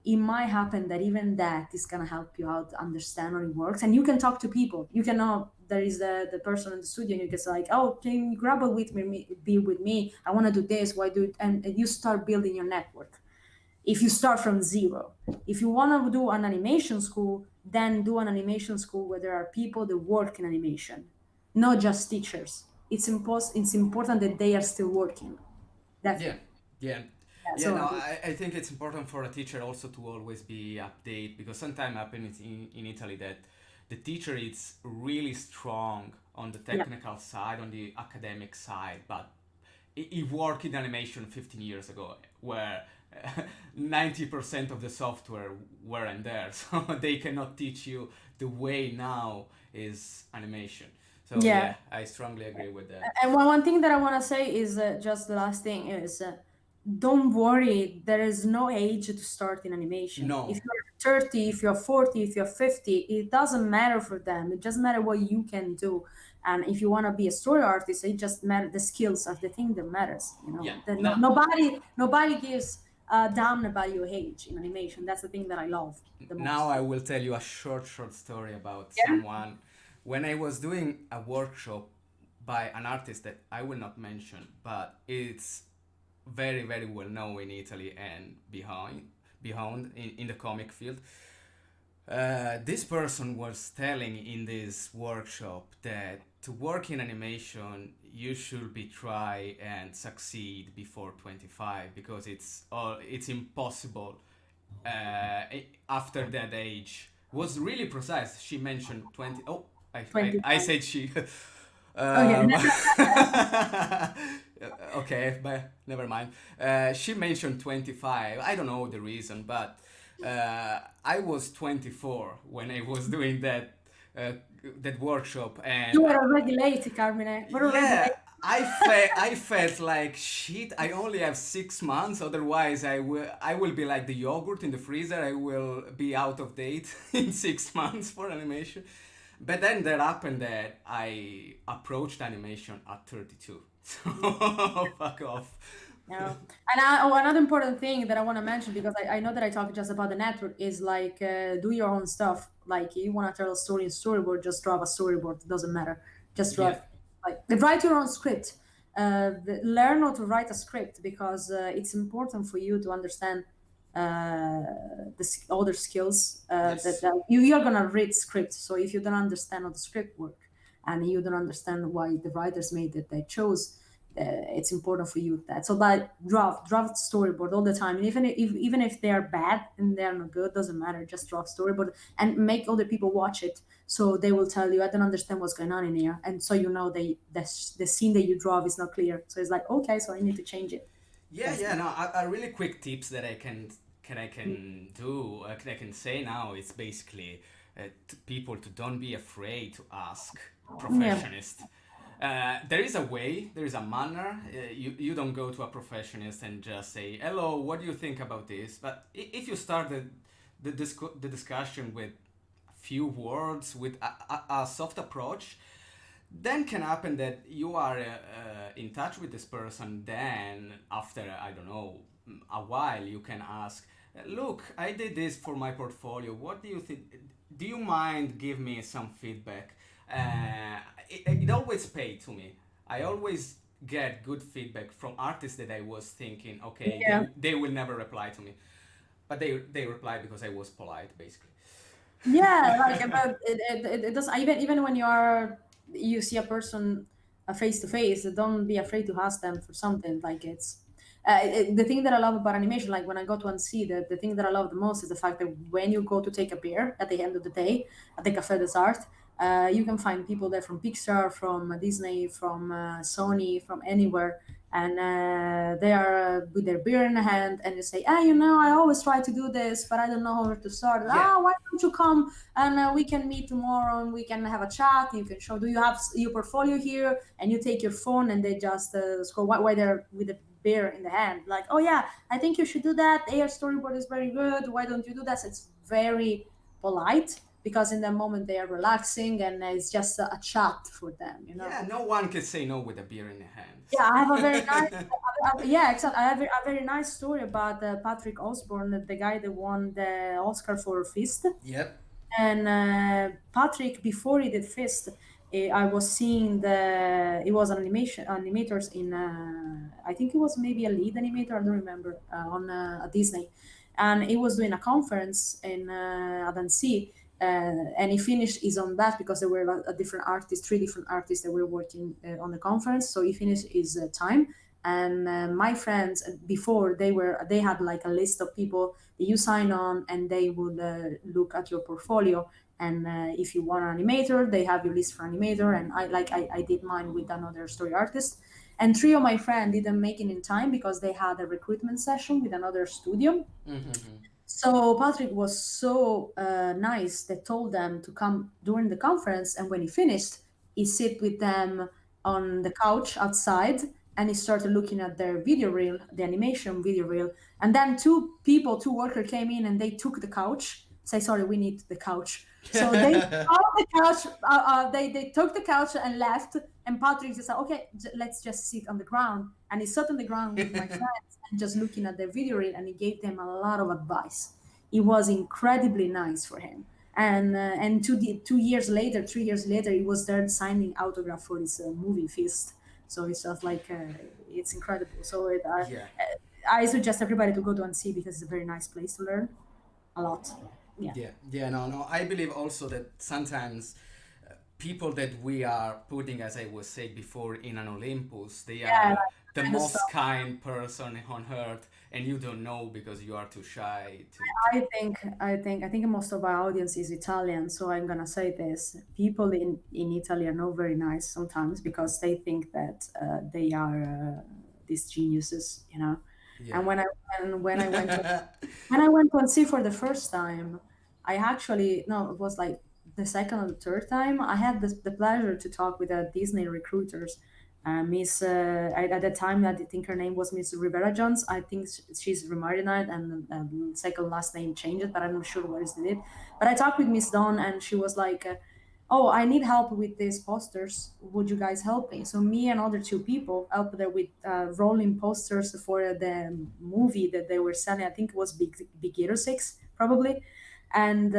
it might happen that even that is gonna help you out understand how it works, and you can talk to people. You can know there is the person in the studio, and you can say like, oh, can you grab it with me, be with me? I want to do this. Why do it? And you start building your network. If you start from zero. If you want to do an animation school, then do an animation school where there are people that work in animation, not just teachers. It's important that they are still working. Yeah. Definitely. Yeah. Yeah, Yeah, so no, I think it's important for a teacher also to always be update, because sometimes happens in Italy that the teacher is really strong on the yeah, technical side, on the academic side, but he worked in animation 15 years ago, where 90% of the software weren't there, so they cannot teach you the way now is animation. So Yeah. yeah, I strongly agree with that. And one thing that I want to say is just the last thing is don't worry, there is no age to start in animation. If No, you're 30, if you're 40, if you're 50, it doesn't matter for them. It just matter what you can do. And if you want to be a story artist, it just matter the skills are the thing that matters. yeah, That now nobody gives a damn about your age in animation. That's the thing that I love the now most. I will tell you a short story about Yeah. someone. When I was doing a workshop by an artist that I will not mention, but it's very well known in Italy and behind in the comic field. This person was telling in this workshop that to work in animation you should be try and succeed before 25 because it's impossible after that age. Was really precise. She mentioned 20. Oh, I 25. said she. Okay. Um, okay, but never mind. She mentioned 25. I don't know the reason, but I was 24 when I was doing uh, that workshop, and You were already late, Carmine. We're already yeah, late. I felt like shit. I only have 6 months. Otherwise, I will be like the yogurt in the freezer. I will be out of date in 6 months for animation. But then that happened that I approached animation at 32. So fuck off. Yeah. And another important thing that I want to mention, because I know that I talked just about the network, is like do your own stuff. Like you want to tell a story in storyboard, just draw a storyboard. It doesn't matter. Just draw, Yeah. like write your own script. Learn how to write a script because it's important for you to understand other skills Yes. that you're gonna read script. So if you don't understand how the script work and you don't understand why the writers made it they chose, it's important for you that so that draft storyboard all the time, and even if they are bad and they are not good, doesn't matter, just draft storyboard and make other people watch it so they will tell you I don't understand what's going on in here, and so the scene that you draw is not clear, so it's like okay, so I need to change it. Yeah, That's yeah. No, a really quick tips that I can do. I can say now. It's basically people to don't be afraid to ask yeah. professionist. There is a way, there is a manner. You don't go to a professionist and just say, "Hello, what do you think about this?" But if you start the discussion with a few words, with a soft approach, then can happen that you are in touch with this person. Then after I don't know a while, you can ask, "Look, I did this for my portfolio. What do you think? Do you mind give me some feedback?" It always paid to me. I always get good feedback from artists that I was thinking, okay, Yeah. they will never reply to me, but they reply because I was polite, basically. Yeah, like about it does even when you see a person face to face, don't be afraid to ask them for something. Like it's the thing that I love about animation. Like when I go to Annecy, the thing that I love the most is the fact that when you go to take a beer at the end of the day at the Café des Arts, you can find people there from Pixar, from Disney, from Sony, from anywhere, and they are with their beer in the hand, and they say, "Ah, I always try to do this, but I don't know where to start. Yeah, Why don't you come and we can meet tomorrow and we can have a chat? You can show. Do you have your portfolio here?" And you take your phone, and they just scroll while they're with the beer in the hand, like, "Oh yeah, I think you should do that. Air storyboard is very good. Why don't you do that?" So it's very polite because in that moment they are relaxing and it's just a chat for them. yeah. No one can say no with a beer in their Yeah, I have a very nice. hands. Yeah, exactly. I have a very nice story about Patrick Osborne, the guy that won the Oscar for Fist. Yep. And Patrick, before he did Fist, I was seeing it was an animators in. I think it was maybe a lead animator. I don't remember on Disney, and he was doing a conference in at Annecy. And he finished his on that because there were a different artists, three different artists that were working on the conference. So he finished his time. And my friends before they had like a list of people that you sign on, and they would look at your portfolio. And if you want an animator, they have your list for animator. And I did mine with another story artist. And three of my friends didn't make it in time because they had a recruitment session with another studio. Mm-hmm. So Patrick was so nice that told them to come during the conference, and when he finished, he sit with them on the couch outside, and he started looking at their video reel, the animation video reel. And then two workers came in and they took the couch. Say, sorry, we need the couch. So they took the couch. They took the couch and left. And Patrick just said, okay, let's just sit on the ground. And he sat on the ground with my friends and just looking at their video reel, and he gave them a lot of advice. It was incredibly nice for him. And 2 years later, 3 years later, he was there signing autograph for his movie Fist. So it's just like it's incredible. So Yeah. I suggest everybody to go to and see because it's a very nice place to learn a lot. Yeah. Yeah, yeah, no, no. I believe also that sometimes people that we are putting, as I was saying before, in an Olympus, they Yeah, are like the kind of most stuff. kind person on earth, and you don't know because you are too shy to. I think most of our audience is Italian, so I'm gonna say this: people in Italy are not very nice sometimes because they think that they are these geniuses, you know. Yeah. And when I went to when I went to see for the first time, I actually no, it was like the second or the third time. I had the pleasure to talk with a Disney recruiters. Miss at the time I think her name was Miss Rivera Jones. I think she's remarried now, and second last name changed, but I'm not sure what is it. But I talked with Miss Dawn, and she was like, "Oh, I need help with these posters. Would you guys help me?" So me and other two people helped her with rolling posters for the movie that they were selling. I think it was Big Hero 6, probably. And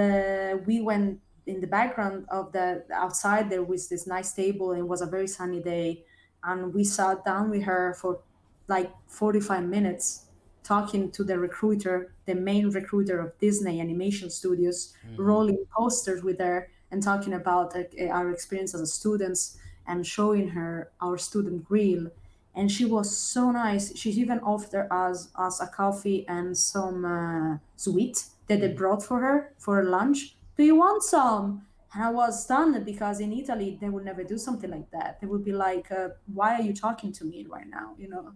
we went in the background of the outside. There was this nice table, and it was a very sunny day, and we sat down with her for like 45 minutes talking to the recruiter, the main recruiter of Disney Animation Studios, Mm-hmm. rolling posters with her and talking about our experience as students and showing her our student reel. And she was so nice. She even offered us a coffee and some sweet that they Mm-hmm. brought for her for lunch. Do you want some? And I was stunned because in Italy they would never do something like that. They would be like, "Why are you talking to me right now?" You know,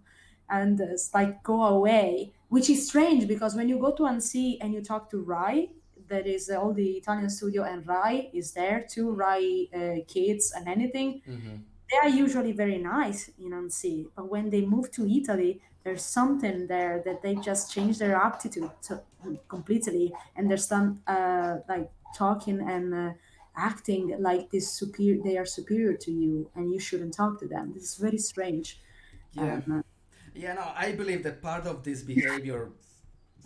and it's like go away, which is strange because when you go to Annecy and you talk to Rai, that is all the Italian studio, and Rai is there too, Rai kids and anything, Mm-hmm. they are usually very nice in Annecy, but when they move to Italy, there's something there that they just change their attitude completely, and they're some like talking and acting like this superior. They are superior to you, and you shouldn't talk to them. This is very strange. Yeah. Um, Yeah, no, I believe that part of this behavior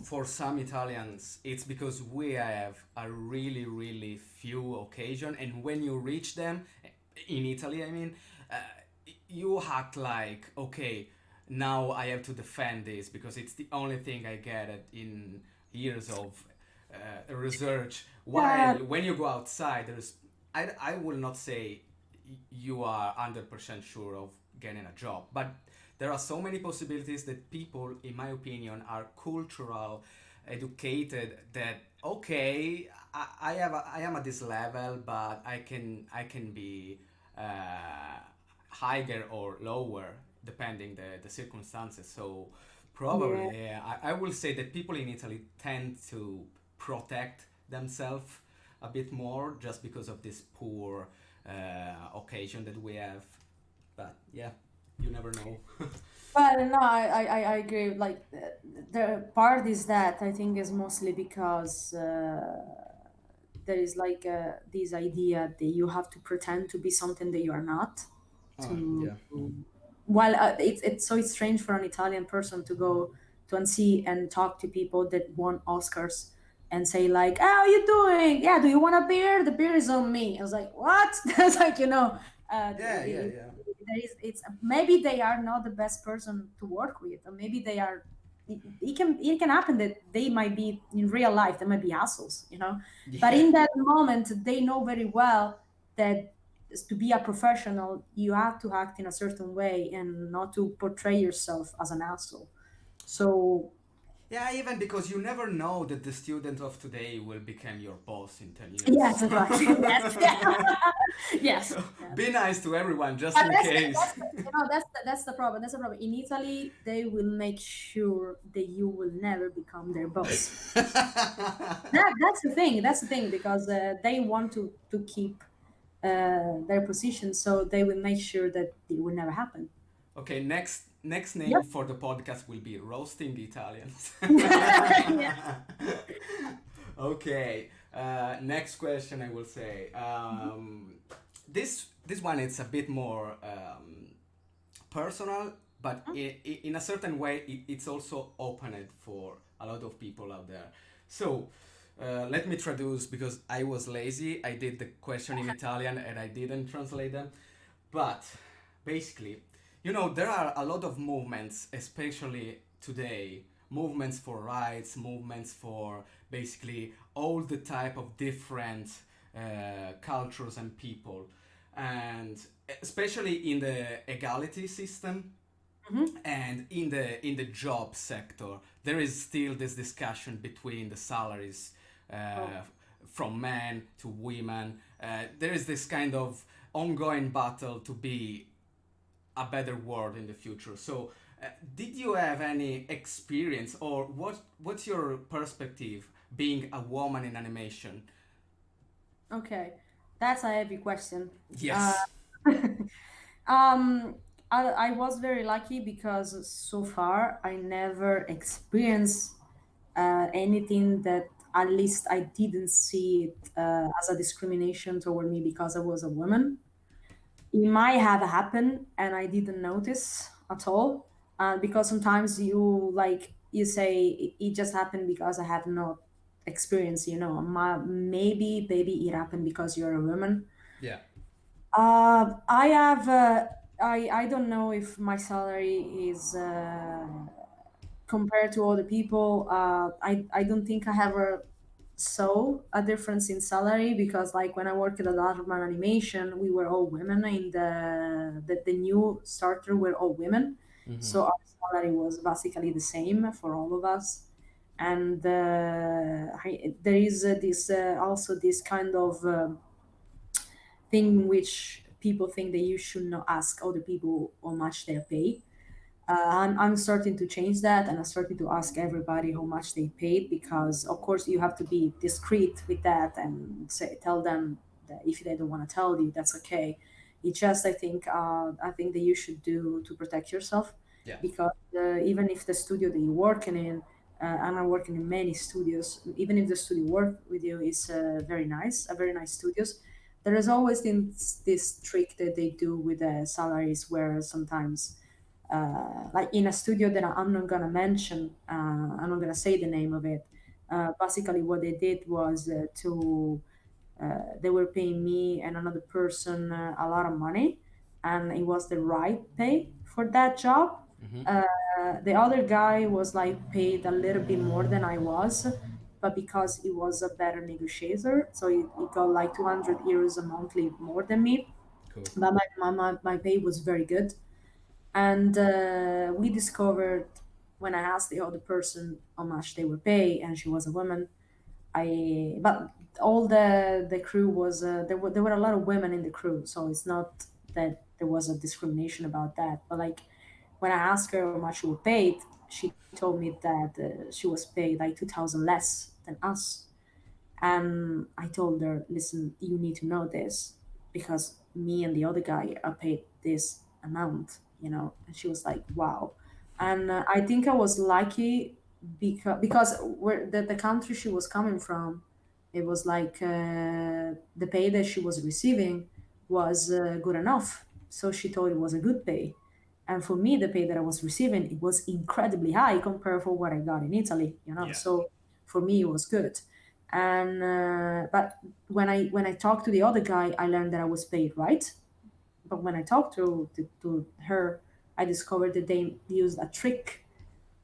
for some Italians, it's because we have a really, really few occasion, and when you reach them, in Italy, I mean, uh, you act like, okay, now I have to defend this because it's the only thing I get it in years of research. While yeah, when you go outside, I will not say you are 100% sure of getting a job, but there are so many possibilities that people, in my opinion, are cultural, educated. That okay, I am at this level, but I can be higher or lower depending the circumstances. So yeah, probably I will say that people in Italy tend to protect themselves a bit more just because of this poor occasion that we have. But yeah, you never know. but no, I agree. Like the part is that I think is mostly because there is like this idea that you have to pretend to be something that you are not. To Yeah. while it's so strange for an Italian person to go to and see and talk to people that won Oscars and say like, "How are you doing? Yeah, do you want a beer? The beer is on me." I was like, "What?" That's like Yeah, yeah, yeah. there is it's maybe they are not the best person to work with, or maybe they are. It can happen that they might be in real life they might be assholes, you know, but Yeah. in that moment they know very well that to be a professional, you have to act in a certain way and not to portray yourself as an asshole. So Yeah, even because you never know that the student of today will become your boss in 10 Yes, years. exactly. Yes, yes, yes. Be nice to everyone just But in case. that's the problem. That's the problem. In Italy, they will make sure that you will never become their boss. That's the thing. That's the thing because they want to keep their position, so they will make sure that it will never happen. Okay, next name Yep. for the podcast will be roasting Italians. Yeah. Okay, next question I will say. This one it's a bit more personal, but in a certain way it's also opened for a lot of people out there. So let me introduce because I was lazy. I did the question in Italian and I didn't translate them. But basically, there are a lot of movements, especially today, movements for rights, movements for basically all the type of different cultures and people, and especially in the equality system Mhm. and in the job sector, there is still this discussion between the salaries Oh, from men to women. There is this kind of ongoing battle to be a better world in the future. So, did you have any experience, or what's your perspective being a woman in animation? okay. That's a heavy question. Uh, Yes. um, I was very lucky because so far I never experienced anything that at least I didn't see it as a discrimination toward me because I was a woman. It might have happened and I didn't notice at all. Because sometimes you say it just happened because I have not experience, maybe it happened because you're a woman. Yeah. I have I don't know if my salary is compared to other people. I don't think I ever saw a difference in salary because like when I worked at a Letterman animation, we were all women in the new starter were all women. Mm-hmm. So our salary was basically the same for all of us. And there is this also this kind of thing which people think that you should not ask other people how much they pay. I'm starting to change that and I'm starting to ask everybody how much they paid because, of course, you have to be discreet with that and tell them that if they don't want to tell you, that's okay. It's just, I think that you should do to protect yourself Yeah. because even if the studio that you're working in, and I'm working in many studios, even if the studio work with you is very nice, a very nice studios, there is always this trick that they do with the salaries where sometimes like in a studio that I'm not gonna mention, I'm not gonna say the name of it. Basically, what they did was they were paying me and another person a lot of money, and it was the right pay for that job. Mm-hmm. Uh, the other guy was like paid a little bit more than I was, but because he was a better negotiator, so he got like 200 euros a monthly more than me. Cool. But my pay was very good, and we discovered when I asked the other person how much they would pay, and she was a woman. But all the crew was there were a lot of women in the crew, so it's not that there was a discrimination about that. But like when I asked her how much she was paid, she told me that she was paid like 2,000 less than us. And I told her, listen, you need to know this because me and the other guy are paid this amount. And she was like, wow. And I think I was lucky because where the country she was coming from, it was like the pay that she was receiving was good enough. So she thought it was a good pay. And for me, the pay that I was receiving, it was incredibly high compared for what I got in Italy. Yeah. So for me, it was good. And but when I talked to the other guy, I learned that I was paid right. But when I talked to her, I discovered that they used a trick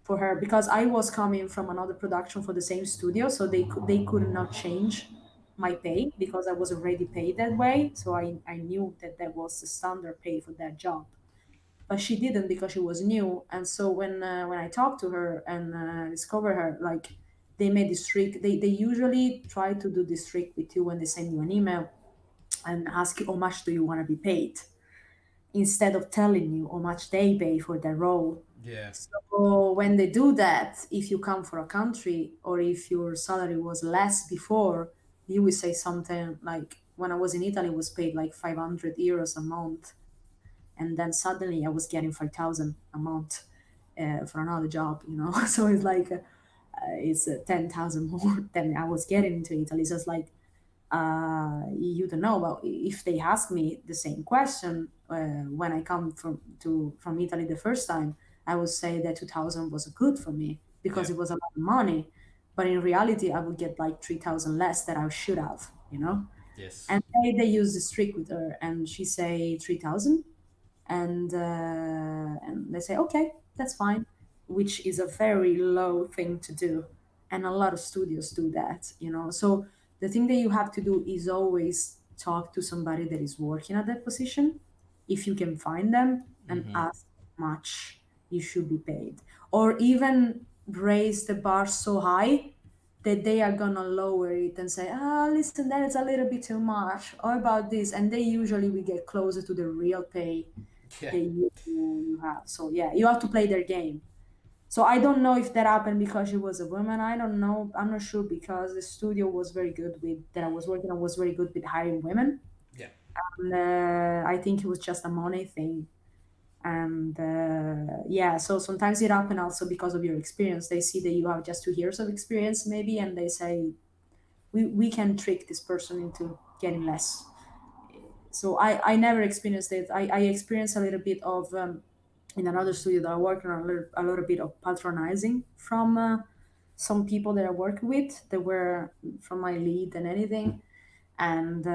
for her because I was coming from another production for the same studio, so they could not change my pay because I was already paid that way. So I knew that that was the standard pay for that job. but she didn't because she was new. And so when I talked to her and discovered her, like they made this trick. They usually try to do this trick with you when they send you an email and ask you how much do you want to be paid, instead of telling you how much they pay for their role. Yeah. So when they do that, if you come from a country or if your salary was less before, you will say something like, when I was in Italy, I was paid like 500 euros a month. And then suddenly I was getting 5,000 a month for another job, you know? So it's like, it's 10,000 more than I was getting into Italy. So it's like, you don't know. But if they ask me the same question when I come from Italy the first time, I would say that 2,000 was good for me Yeah. because it was a lot of money. But in reality, I would get like 3,000 less that I should have, you know. Yes. And they use this trick with her, and she say 3,000, and they say okay, that's fine, which is a very low thing to do, and a lot of studios do that, you know. So the thing that you have to do is always talk to somebody that is working at that position, if you can find them, and Mm-hmm. ask how much you should be paid, or even raise the bar so high that they are gonna lower it and say, ah, listen, that is a little bit too much. Or about this, and they usually will get closer to the real pay Yeah. that you have. So yeah, you have to play their game. So I don't know if that happened because she was a woman. I don't know. I'm not sure because the studio was very good with that I was working on was very good with hiring women. Yeah. And I think it was just a money thing. And yeah, so sometimes it happen also because of your experience. They see that you have just 2 years of experience maybe, and they say we can trick this person into getting less. So I never experienced it. I experienced a little bit of in another studio that I work on a little bit of patronizing from some people that I work with that were from my lead and anything. And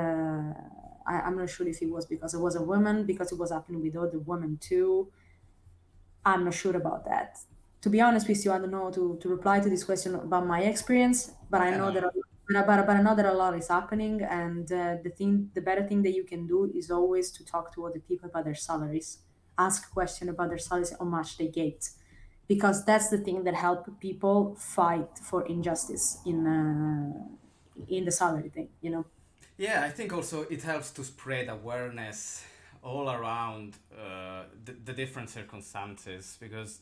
I'm not sure if it was because I was a woman, because it was happening with other women too. I'm not sure about that. To be honest with you, I don't know to reply to this question about my experience, but I Yeah. know No. that but I know that a lot is happening, and the better thing that you can do is always to talk to other people about their salaries, ask question about their salaries, how much they get, because that's the thing that help people fight for injustice in the salary thing, you know. Yeah, I think also it helps to spread awareness all around the different circumstances because,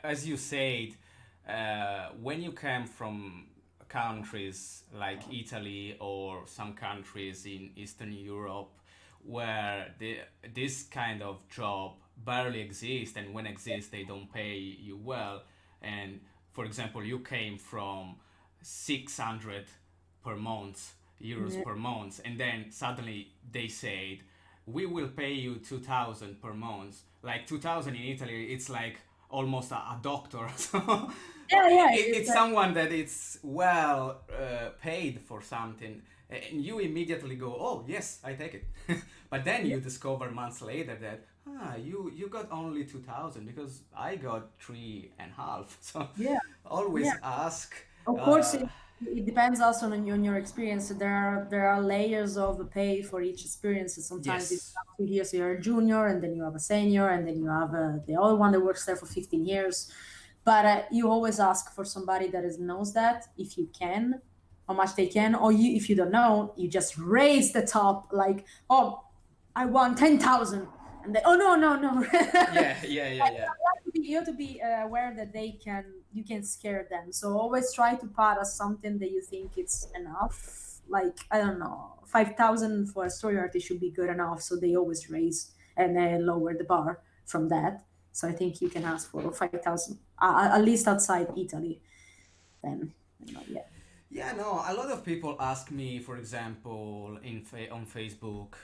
as you said, when you come from countries like Italy or some countries in Eastern Europe where this kind of job barely exists, and when exists, they don't pay you well. And for example, you came from 600 per month euros Yeah, per month, and then suddenly they said we will pay you 2,000 per month. Like 2,000 in Italy, it's like almost a doctor. So yeah, it's someone that it's well paid for something, and you immediately go, oh yes, I take it. But then you discover months later that you got only 2,000 because I got three and a half. So yeah, yeah. always ask. Of course, Uh, it depends also on your experience. There are layers of pay for each experience. And sometimes it's yes. up to here, so you're a junior, and then you have a senior, and then you have the other one that works there for 15 years. But you always ask for somebody that knows that if you can, how much they can, or you if you don't know, you just raise the top like, oh, I want 10,000, and they, oh no no no. Yeah, yeah, yeah, yeah. You have to be aware that you can scare them, so always try to put as something that you think it's enough, like I don't know, 5,000 for a story artist should be good enough, so they always raise and lower the bar from that. So I think you can ask for 5,000 at least outside Italy, then yeah. Yeah, no, a lot of people ask me, for example, on Facebook,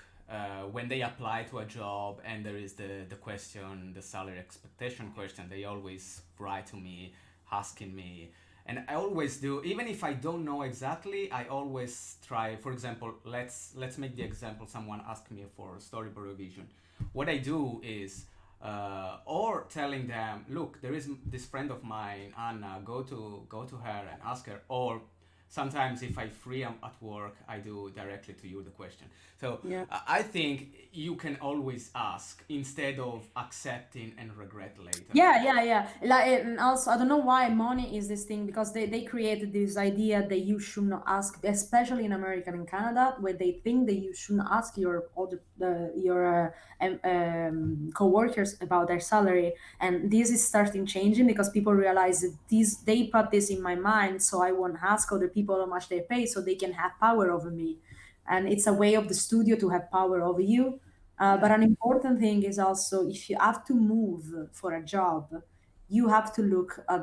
when they apply to a job and there is the question, the salary expectation question, they always write to me asking me. And I always do, even if I don't know exactly, I always try. For example, let's make the example. Someone asked me for storyboard revision. What I do is or telling them, look, there is this friend of mine, Anna, go to her and ask her, or sometimes if I free am at work, I do directly to you the question. So Yeah. I think you can always ask instead of accepting and regret later. Yeah. Like, and also, I don't know why money is this thing because they created this idea that you should not ask, especially in America and Canada, where they think that you shouldn't ask your other your co-workers about their salary, and this is starting changing because people realize that these they put this in my mind, so I won't ask other people how much they pay, so they can have power over me, and it's a way of the studio to have power over you. But Yeah, an important thing is also if you have to move for a job, you have to look at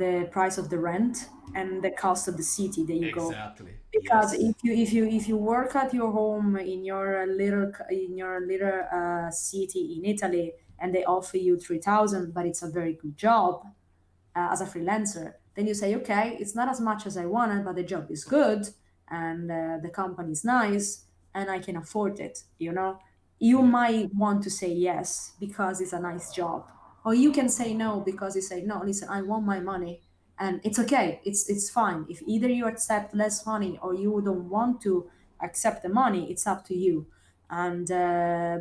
the price of the rent and the cost of the city that you go. exactly. Because Yes. if you work at your home in your little city in Italy and they offer you 3,000, but it's a very good job, as a freelancer, then you say, okay, it's not as much as I wanted, but the job is good and the company is nice and I can afford it. You Yeah. might want to say yes because it's a nice job, or you can say no because you say, no, listen, I want my money, and it's okay. It's fine. If either you accept less money or you don't want to accept the money, it's up to you. And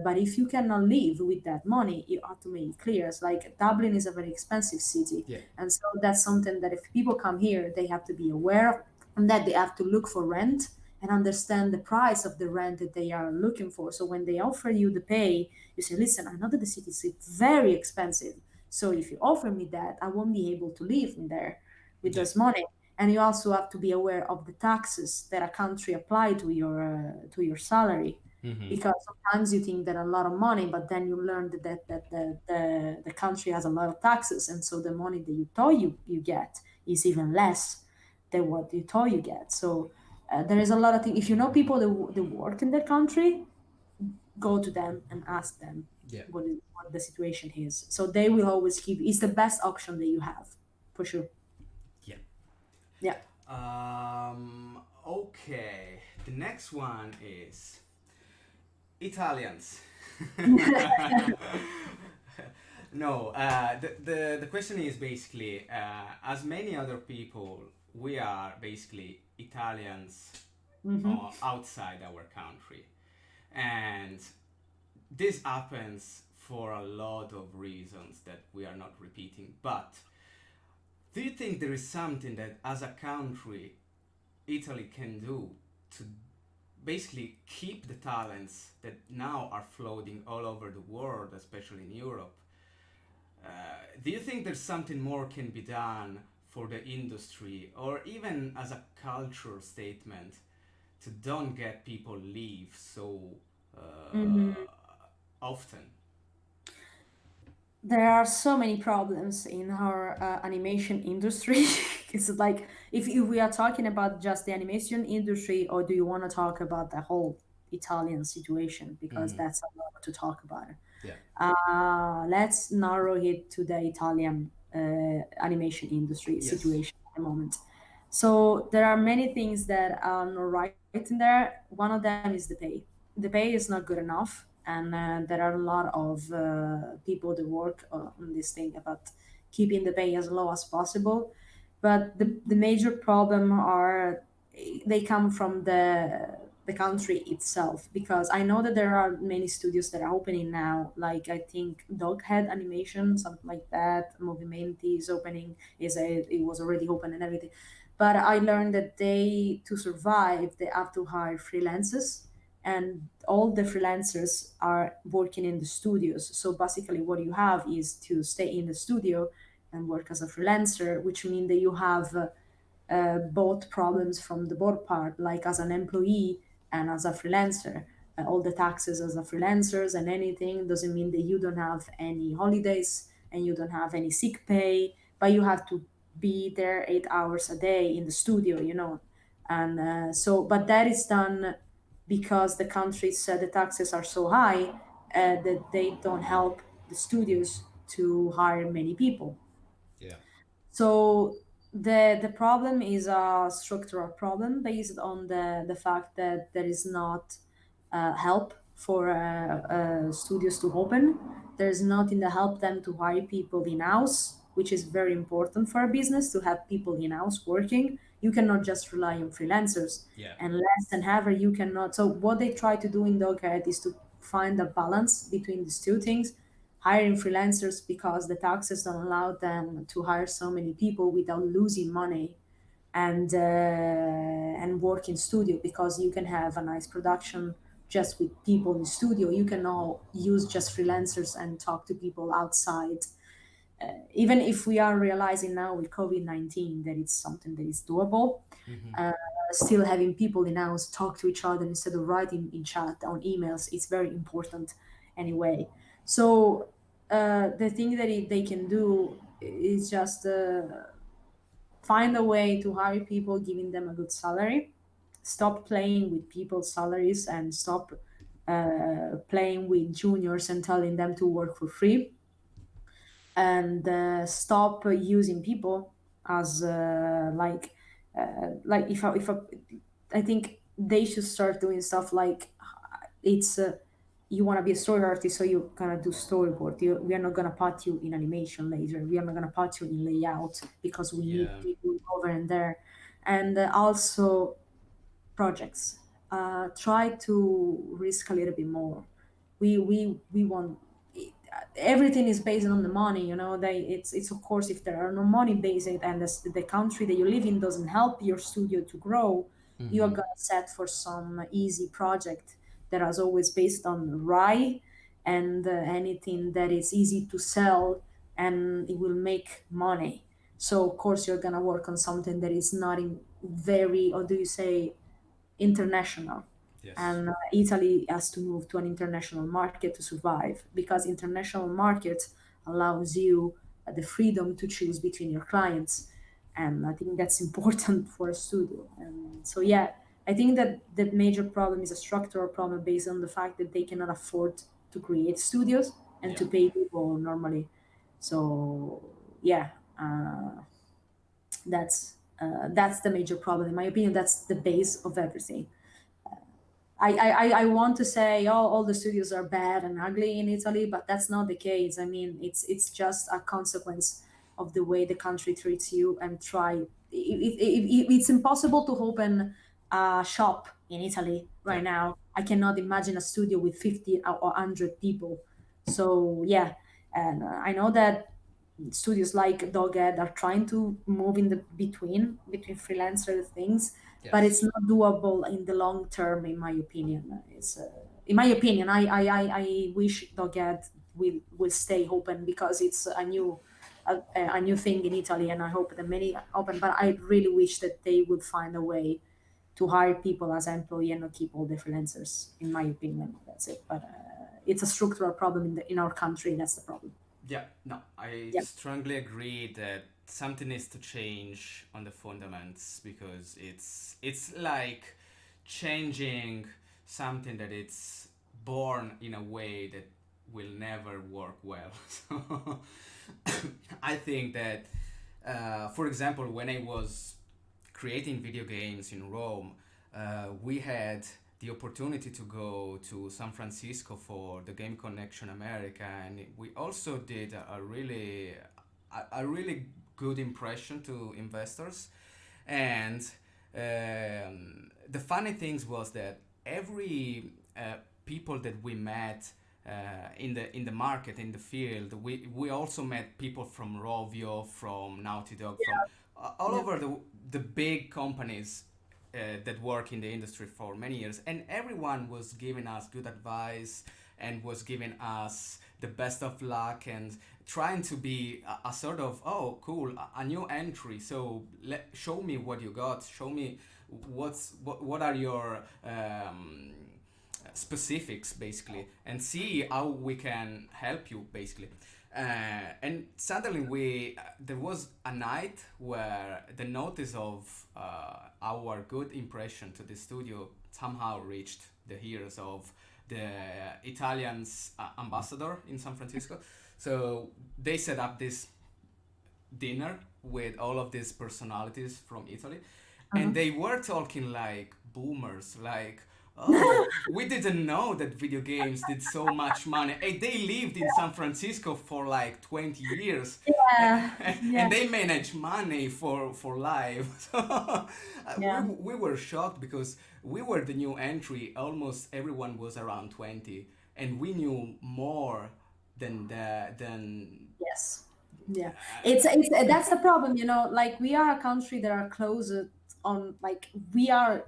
but if you cannot live with that money, you have to make it clear. It's like Dublin is a very expensive city, Yeah. and so that's something that if people come here, they have to be aware of, and that they have to look for rent and understand the price of the rent that they are looking for. So when they offer you the pay, you say, listen, I know that the city is very expensive, so if you offer me that, I won't be able to live in there with Yeah. this money. And you also have to be aware of the taxes that a country apply to your salary, Mm-hmm. because sometimes you think that a lot of money, but then you learn that the country has a lot of taxes, and so the money that you thought you get is even less than what you thought you get. So there is a lot of things. If you know people that work in that country, go to them and ask them Yeah. what the situation is. So they will always give. It's the best option that you have, for sure. Yeah. Yeah. Okay. The next one is Italians. No, the question is basically, as many other people, we are basically Italians Hmm. outside our country. And this happens for a lot of reasons that we are not repeating. But do you think there is something that, as a country, Italy can do to basically keep the talents that now are floating all over the world, especially in Europe? Uh, do you think there's something more can be done for the industry, or even as a cultural statement, to don't get people leave so Hmm. often? There are so many problems in our animation industry. It's like if we are talking about just the animation industry, or do you want to talk about the whole Italian situation? Because Mm-hmm. that's a lot to talk about. Yeah. Let's narrow it to the Italian animation industry Yes. situation at the moment. So there are many things that are not right in there. One of them is the pay. The pay is not good enough, and there are a lot of people that work on this thing about keeping the pay as low as possible. But the major problem are they come from the country itself, because I know that there are many studios that are opening now, like I think Doghead Animation, something like that. Movimenti is opening, it was already open and everything. But I learned that they to survive they have to hire freelancers, and all the freelancers are working in the studios. So basically, what you have is to stay in the studio and work as a freelancer, which means that you have both problems from the both part, like as an employee and as a freelancer. All the taxes as a freelancers and anything doesn't mean that you don't have any holidays and you don't have any sick pay, but you have to be there 8 hours a day in the studio. And but that is done because the countries the taxes are so high that they don't help the studios to hire many people. Yeah. So the problem is a structural problem based on the fact that there is not help for studios to open. There's not in the help them to hire people in house, which is very important for a business to have people in house working. you cannot just rely on freelancers, Yeah. and less than ever you cannot. So what they try to do in Doghead is to find a balance between these two things, hiring freelancers because the taxes don't allow them to hire so many people without losing money, and work in studio because you can have a nice production just with people in studio. You can all use just freelancers and talk to people outside. Even if we are realizing now with COVID-19 that it's something that is doable, Hmm. uh, still having people in house talk to each other instead of writing in chat on emails, it's very important anyway. So the thing that they can do is just find a way to hire people, giving them a good salary, stop playing with people's salaries, and stop playing with juniors and telling them to work for free, and stop using people as I think they should start doing stuff like, it's you want to be a story artist, so you're gonna do storyboard. We are not gonna put you in animation later. We are not gonna put you in layout because we need Yeah. people over and there. And also projects. Try to risk a little bit more. We want, everything is based on the money. It's of course, if there are no money based and the country that you live in doesn't help your studio to grow, you are Hmm. gonna set for some easy project that is always based on RAI, and anything that is easy to sell and it will make money. So of course you're gonna work on something that is not in very, or do you say, international. Yes. And Italy has to move to an international market to survive, because international market allows you the freedom to choose between your clients, and I think that's important for a studio. And so yeah, I think that the major problem is a structural problem based on the fact that they cannot afford to create studios and Yeah. to pay people normally. So yeah, that's the major problem in my opinion. That's the base of everything. I want to say, oh, all the studios are bad and ugly in Italy, but that's not the case. I mean, it's just a consequence of the way the country treats you and try. It's impossible to open a shop in Italy Yeah. right now. I cannot imagine a studio with 50 or 100 people. So yeah, and I know that studios like Doghead are trying to move in the between freelancer things, but it's Yes. not doable in the long term, in my opinion. It's in my opinion, I wish Doghead will stay open because it's a new thing in Italy, and I hope that many open. But I really wish that they would find a way to hire people as employee and not keep all the freelancers. In my opinion, that's it. But it's a structural problem in our country. That's the problem. Yeah, no, I Yeah. strongly agree that something needs to change on the fundamentals because it's like changing something that it's born in a way that will never work well. So I think that, for example, when I was creating video games in Rome, we had the opportunity to go to San Francisco for the Game Connection America, and we also did a really good impression to investors. And the funny things was that every people that we met in the market in the field, we also met people from Rovio, from Naughty Dog, from all Yeah. over the big companies that work in the industry for many years, and everyone was giving us good advice and was giving us the best of luck and trying to be a sort of, oh cool, a new entry, so show me what you got, show me what are your specifics basically, and see how we can help you basically. And suddenly there was a night where the notice of our good impression to the studio somehow reached the ears of the Italian's ambassador in San Francisco. So they set up this dinner with all of these personalities from Italy, and Uh-huh. they were talking like boomers, like, Oh, we didn't know that video games did so much money. And they lived in San Francisco for like 20 years. Yeah, yeah, And they manage money for life. So yeah. we were shocked because we were the new entry. Almost everyone was around 20. And we knew more than Yes. Yeah. It's that's the problem, you know, like we are a country that are closed on, like we are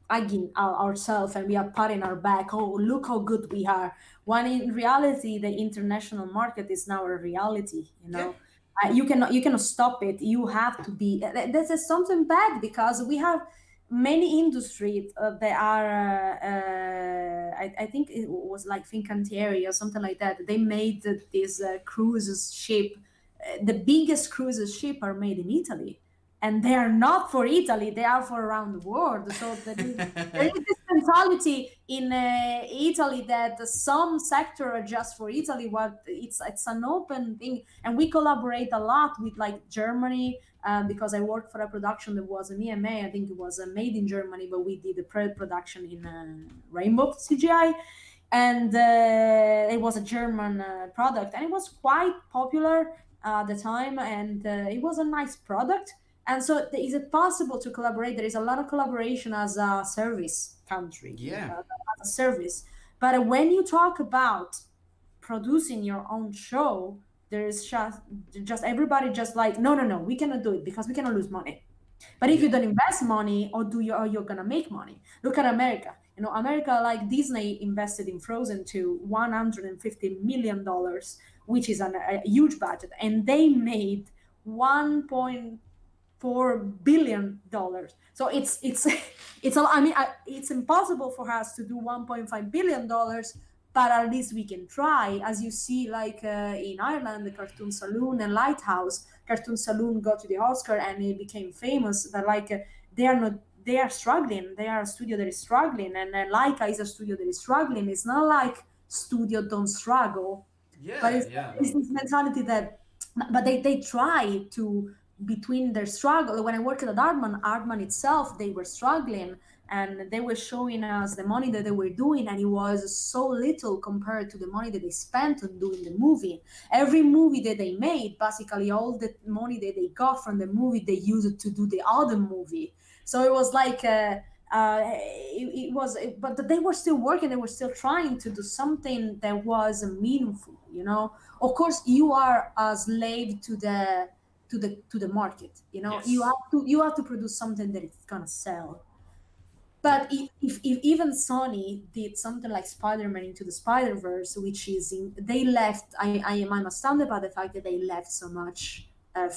egging ourselves and we are patting our back. Oh, look how good we are. When in reality, the international market is now a reality, you yeah. know. You cannot stop it. You have to be. This is something bad because we have many industries that are. I think it was like Fincantieri or something like that. They made this cruises ship. The biggest cruises ship are made in Italy, and they are not for Italy. They are for around the world. So there is this mentality in Italy that some sector are just for Italy. What it's an open thing, and we collaborate a lot with like Germany. Because I worked for a production that was an EMA, I think it was made in Germany, but we did the pre-production in Rainbow CGI, and it was a German product, and it was quite popular at the time, and it was a nice product. And so, is it possible to collaborate? There is a lot of collaboration as a service country, Yeah. as a service. But when you talk about producing your own show, there's just everybody just like, no, no, no, we cannot do it because we cannot lose money. But if Yeah. you don't invest money, or you're gonna make money. Look at America. You know, America, like Disney invested in Frozen to $150 million, which is a huge budget, and they made 1.4 billion dollars. So it's it's a, I mean, it's impossible for us to do 1.5 billion dollars, but at least we can try. As you see, like in Ireland, the Cartoon Saloon and Lighthouse. Cartoon Saloon got to the Oscar and it became famous. But like they are not, they are struggling. They are a studio that is struggling, and Laika is a studio that is struggling. It's not like studio don't struggle, but Yeah. it's, Yeah. it's this mentality that, but they try to, between their struggle. When I worked at Artman itself, they were struggling, and they were showing us the money that they were doing, and it was so little compared to the money that they spent on doing the movie. Every movie that they made, basically all the money that they got from the movie, they used it to do the other movie. So it was like but they were still working. They were still trying to do something that was meaningful, you know. Of course, you are a slave to the market, you know. you Yes. have to you have to produce something that it's gonna sell. But if even Sony did something like Spider-Man Into the Spider-Verse, which is they left, I'm astounded by the fact that they left so much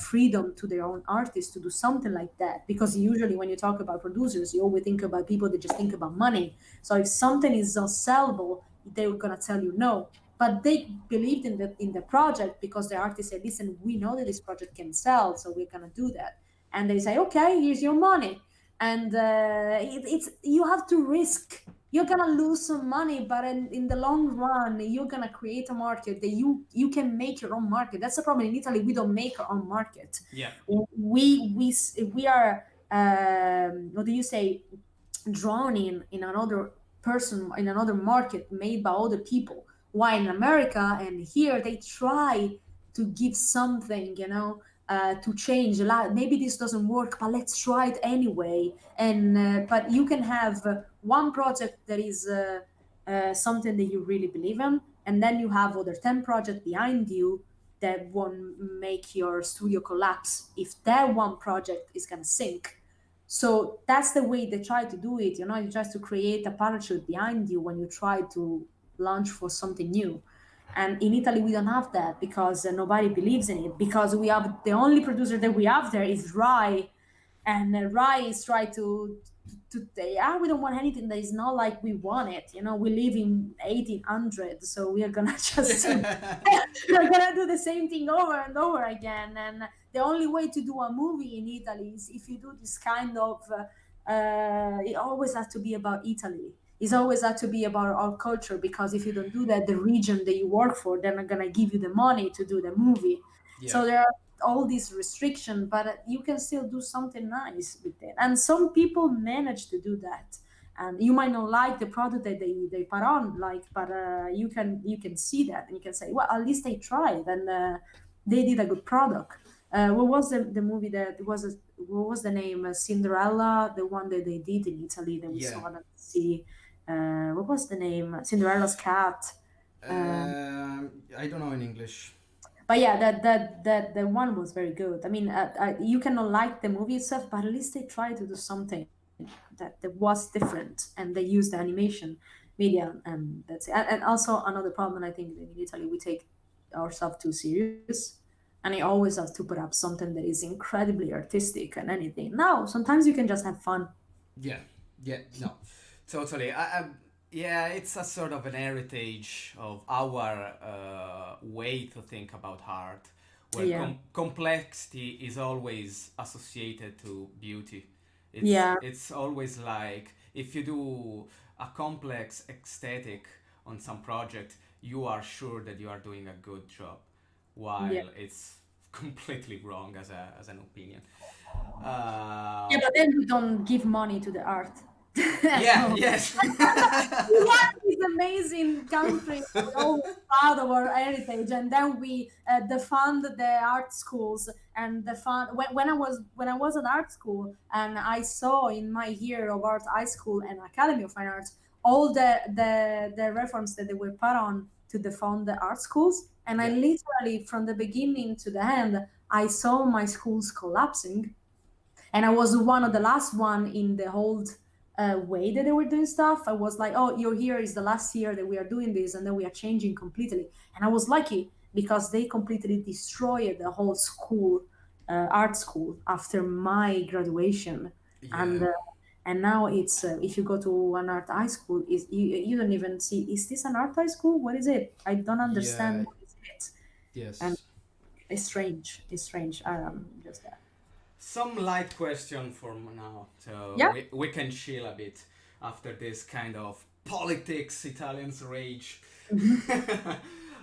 freedom to their own artists to do something like that. Because usually when you talk about producers, you always think about people that just think about money. So if something is not sellable, they're gonna tell you no. But they believed in the project because the artist said, "Listen, we know that this project can sell, so we're gonna do that." And they say, "Okay, here's your money." And it's, you have to risk. You're gonna lose some money, but in the long run, you're gonna create a market that you can make your own market. That's the problem. In Italy, we don't make our own market. Yeah. We are, what do you say, drawn in another person, in another market made by other people. While in America and here, they try to give something, you know, to change a lot. Maybe this doesn't work, but let's try it anyway. And but you can have one project that is something that you really believe in, and then you have other 10 projects behind you that won't make your studio collapse if that one project is going to sink. So that's the way they try to do it. You know, you try to create a parachute behind you when you try to launch for something new. And in Italy, we don't have that because nobody believes in it. Because we have, the only producer that we have there is Rai, and Rai is trying to say, ah, we don't want anything that is not like we want it. You know, we live in 1800, so we are gonna just we're gonna do the same thing over and over again. And the only way to do a movie in Italy is if you do this kind of. It always has to be about Italy. It's always has to be about our culture, because if you don't do that, the region that you work for, they're not gonna give you the money to do the movie. Yeah. So there are all these restrictions, but you can still do something nice with it. And some people manage to do that. and you might not like the product that they put on, like, but you can see that and you can say, well, at least they tried, and they did a good product. What was the movie that was what was the name? Cinderella, the one that they did in Italy that we Yeah. saw at sea. What was the name? Cinderella's cat. Uh, I don't know in English. but yeah, that one was very good. I mean, you cannot like the movie itself, but at least they tried to do something that was different, and they used the animation media, and that's it. And also another problem, I think, that in Italy we take ourselves too serious, and you always have to put up something that is incredibly artistic and anything. No, sometimes you can just have fun. Yeah, yeah, no, totally. Yeah, it's a sort of an heritage of our way to think about art, where Yeah, complexity is always associated to beauty. yeah, It's always like if you do a complex aesthetic on some project, you are sure that you are doing a good job, yeah. while it's completely wrong as as an opinion. Yeah, but then we don't give money to the art. Yeah, So yes. we have this amazing country. We're always proud of our heritage, and then we defund the art schools and defund. When I was at art school, and I saw in my year of art high school and Academy of Fine Arts all the reforms that they were put on to defund the art schools, and I Yeah. literally from the beginning to the end, I saw my schools collapsing, and I was one of the last one in the whole way that they were doing stuff. I was like, oh, you're here is the last year that we are doing this, and then we are changing completely. And I was lucky because they completely destroyed the whole school, art school, after my graduation. Yeah. And uh, and now it's if you go to an art high school, is you don't even see, is this an art high school? What is it? I don't understand Yeah. what is it. And Yes. it's strange. It's strange. Just that. Some light question for now, so Yeah. we can chill a bit after this kind of politics Italians rage.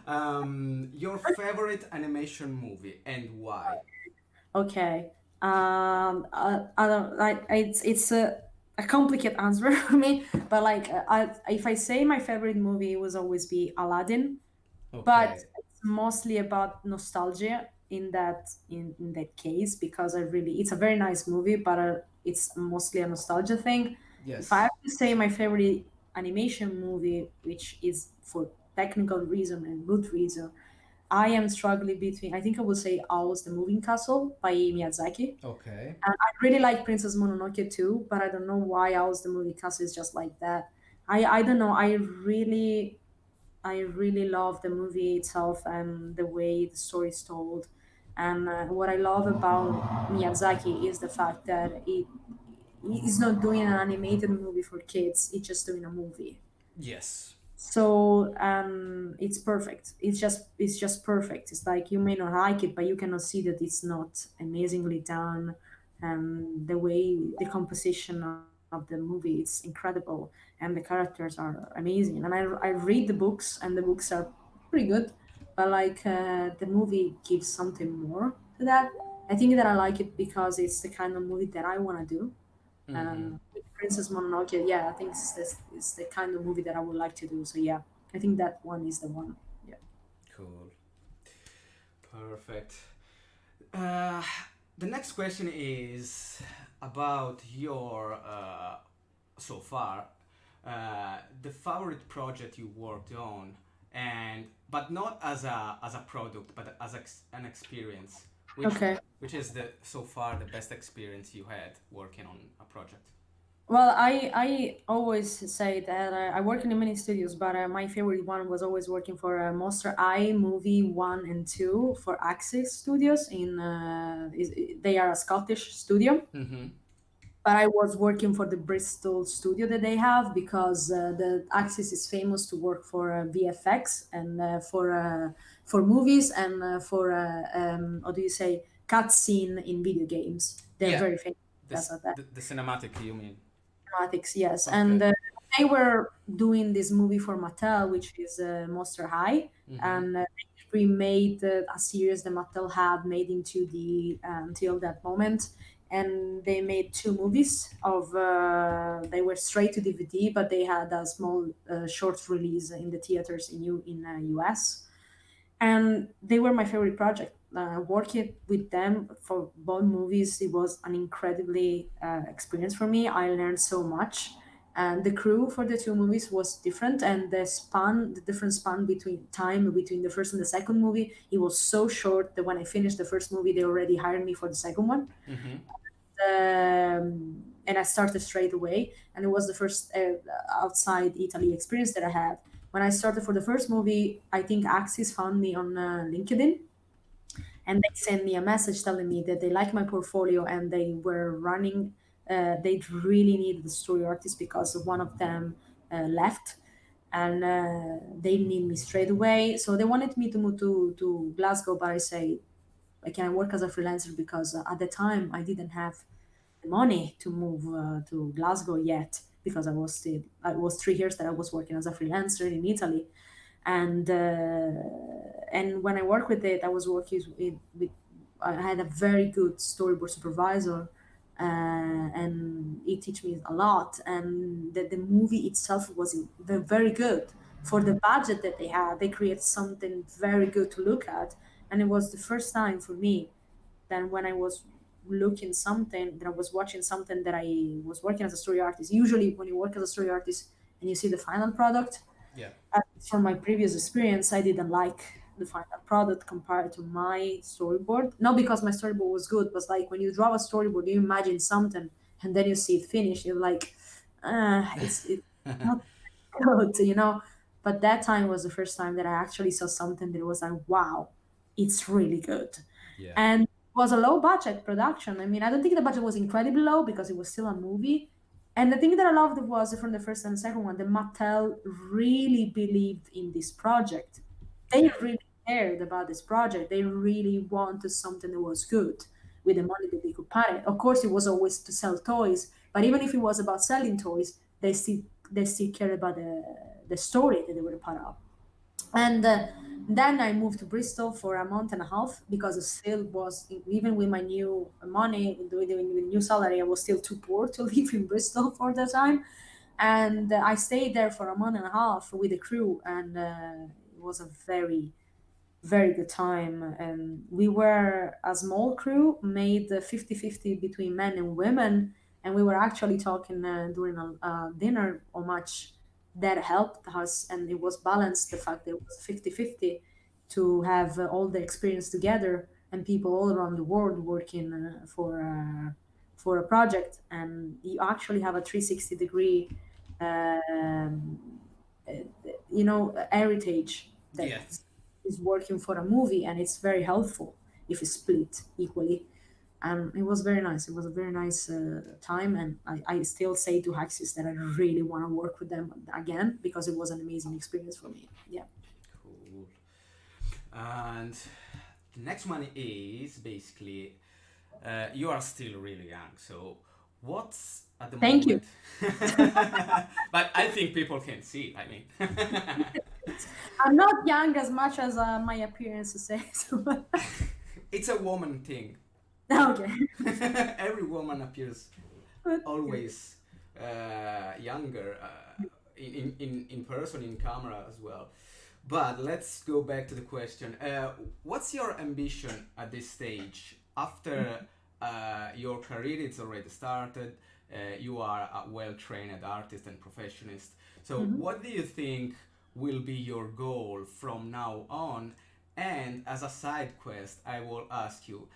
Mhm. Your favorite animation movie and why? Okay. I don't like it's a complicated answer for me, but like if I say my favorite movie, it was always be Aladdin, but Okay. it's mostly about nostalgia in that case, because I really it's a very nice movie, but it's mostly a nostalgia thing. If I Yes. have to say my favorite animation movie, which is for technical reason and good reason, I am struggling between. I think I would say Owl's The Moving Castle by Miyazaki. Okay. And I really like Princess Mononoke too, but I don't know why Owl's The Moving Castle is just like that. I don't know. I really love the movie itself and the way the story is told. And what I love about Miyazaki is the fact that he's not doing an animated movie for kids. He's just doing a movie. Yes. So it's perfect. It's just perfect. It's like you may not like it, but you cannot see that it's not amazingly done. And the way the composition of the movie, it's incredible, and the characters are amazing. And I read the books, and the books are pretty good, but like the movie gives something more to that. I think that I like it because it's the kind of movie that I want to do. Mm-hmm. With Princess Mononoke, yeah, I think it's the kind of movie that I would like to do. So yeah, I think that one is the one. Yeah. Cool. Perfect. Uh, the next question is about your so far the favorite project you worked on, and but not as a product, but as an experience. Okay. Which is the so far the best experience you had working on a project? Well, I always say that I work in many studios, but my favorite one was always working for Monster Eye Movie One and Two for Axis Studios. They are a Scottish studio, Mm-hmm. but I was working for the Bristol studio that they have, because the Axis is famous to work for VFX and for movies, and for how do you say, cutscene in video games. They're Yeah, very famous because of that. the cinematic you mean? Dramatics, yes. And Okay. they were doing this movie for Mattel, which is Monster High, Mm-hmm. and they remade a series that Mattel had made into the until that moment. and they made two movies of. They were straight to DVD, but they had a small short release in the theaters in US, and they were my favorite project. Working with them for both movies, it was an incredibly experience for me. I learned so much, and the crew for the two movies was different, and the different span between time between the first and the second movie, it was so short that when I finished the first movie, they already hired me for the second one. Mm-hmm. And I started straight away. And it was the first outside Italy experience that I had. When I started for the first movie, I think Axis found me on LinkedIn, and they sent me a message telling me that they like my portfolio and they were running. They really needed the story artist because one of them left, and they need me straight away. So they wanted me to move to Glasgow, but I say I can work as a freelancer because at the time I didn't have money to move to Glasgow yet because I was 3 years that I was working as a freelancer in Italy, and when I worked with it, I was working with I had a very good storyboard supervisor, and he teach me a lot, and the movie itself was very good for the budget that they had. They created something very good to look at, and it was the first time for me than when I was looking something that I was watching something that I was working as a story artist. Usually, when you work as a story artist and you see the final product, Yeah. from my previous experience, I didn't like the final product compared to my storyboard. Not because my storyboard was good, but like when you draw a storyboard, you imagine something and then you see it finished. You're like, it's not good, you know. But that time was the first time that I actually saw something that was like, wow, it's really good. Yeah. And it was a low budget production. I mean, I don't think the budget was incredibly low because it was still a movie. And the thing that I loved was from the first and second one, the Mattel really believed in this project. They Yeah. really cared about this project. They really wanted something that was good with the money that they could put it. Of course, it was always to sell toys, but even if it was about selling toys, they still cared about the story that they were part of. And then I moved to Bristol for a month and a half because it still was, even with my new money, with the new salary, I was still too poor to live in Bristol for the time. And I stayed there for a month and a half with the crew, and it was a very good time. And we were a small crew, made 50-50 between men and women. And we were actually talking during a dinner how much that helped us. And it was balanced, the fact that it was 50-50 to have all the experience together and people all around the world working for a project. And you actually have a 360-degree um, uh, heritage that Yeah. is working for a movie, and it's very helpful if it's split equally. And it was very nice. It was a very nice time, and I still say to Haxis that I really want to work with them again because it was an amazing experience for me. Yeah. Cool. And the next one is basically you are still really young, so what's at the Thank you. moment? But I think people can see. I mean, I'm not young as much as my appearance says. it's a woman thing. Okay. Every woman appears Good. always younger in person, in camera as well. But let's go back to the question. What's your ambition at this stage? After your career is already started, you are a well-trained artist and professionist. So, Mhm. what do you think will be your goal from now on? And as a side quest, I will ask you,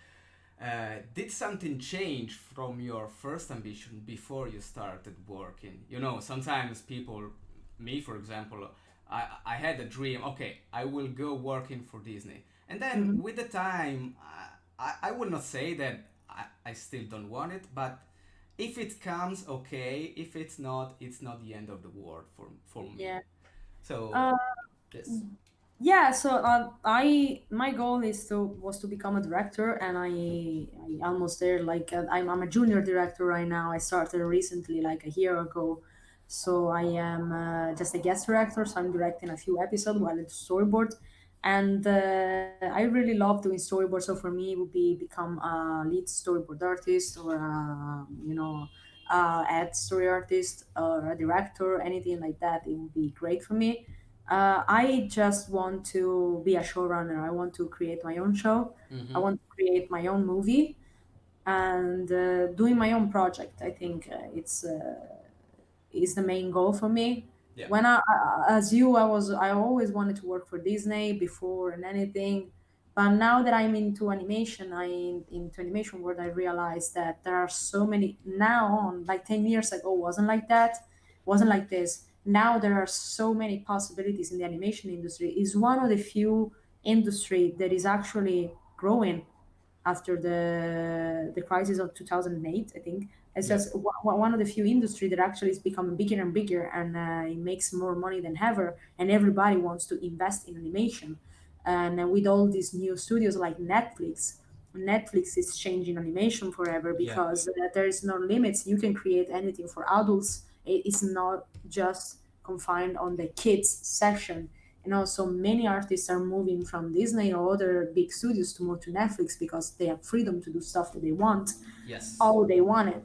did something change from your first ambition before you started working? You know, sometimes people, me for example, I had a dream, okay, I will go working for Disney. And then Mhm. with the time, I will not say that I still don't want it, but if it comes, okay. If it's not the end of the world for me. Yeah. So, Uh, yes. Yeah, so I my goal is to was to become a director, and I almost there. Like I'm a junior director right now. I started recently, like a year ago. So I am just a guest director. So I'm directing a few episodes while it's storyboard, And I really love doing storyboard. So for me, it would be become a lead storyboard artist, or ad story artist, or a director, anything like that. It would be great for me. I just want to be a showrunner. I want to create my own show. I Mm-hmm. want to create my own movie, and doing my own project. I think it's is the main goal for me. Yeah. When as you, I always wanted to work for Disney before and anything, but now that I'm into animation, into animation world, I realized that there are so many now on. Like 10 years ago, wasn't like that, wasn't like this. Now there are so many possibilities in the animation industry. Is one of the few industry that is actually growing after the crisis of 2008. I think it's Yeah. just one of the few industry that actually is becoming bigger and bigger, and it makes more money than ever, and everybody wants to invest in animation. And with all these new studios like Netflix is changing animation forever, Yeah. because there is no limits. You can create anything for adults. It's not just confined on the kids section. And also, many artists are moving from Disney or other big studios to move to Netflix because they have freedom to do stuff that they want, Yes. how they want it.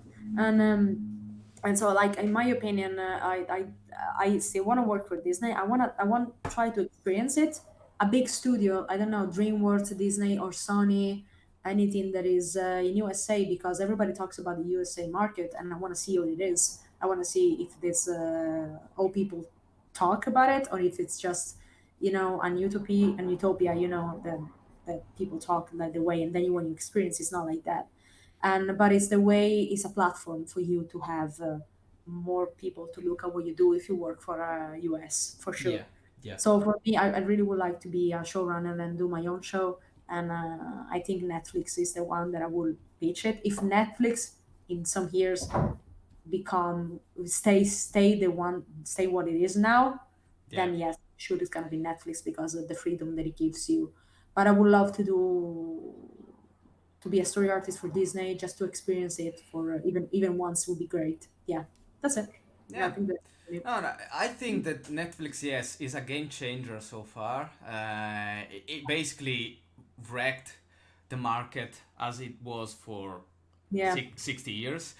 And so, like, in my opinion, I still want to work for Disney. I want to try to experience it. A big studio, I don't know, DreamWorks, Disney, or Sony, anything that is in USA, because everybody talks about the USA market, and I want to see what it is. I want to see if this all people talk about it, or if it's just an utopia, that people talk like the way, and then when you experience, it's not like that. And but it's the way, it's a platform for you to have more people to look at what you do if you work for US, for sure. Yeah. Yeah. So for me, I really would like to be a showrunner and do my own show. And I think Netflix is the one that I will pitch it. If Netflix in some years stay what it is now, Yeah. then yes, sure, it's gonna be Netflix because of the freedom that it gives you. But I would love to be a story artist for Disney, just to experience it for even once would be great. Yeah, that's it. Yeah, I Yeah. think that's it. No, no, I think that Netflix, yes, is a game changer so far. It basically wrecked the market as it was for Yeah, 60 years.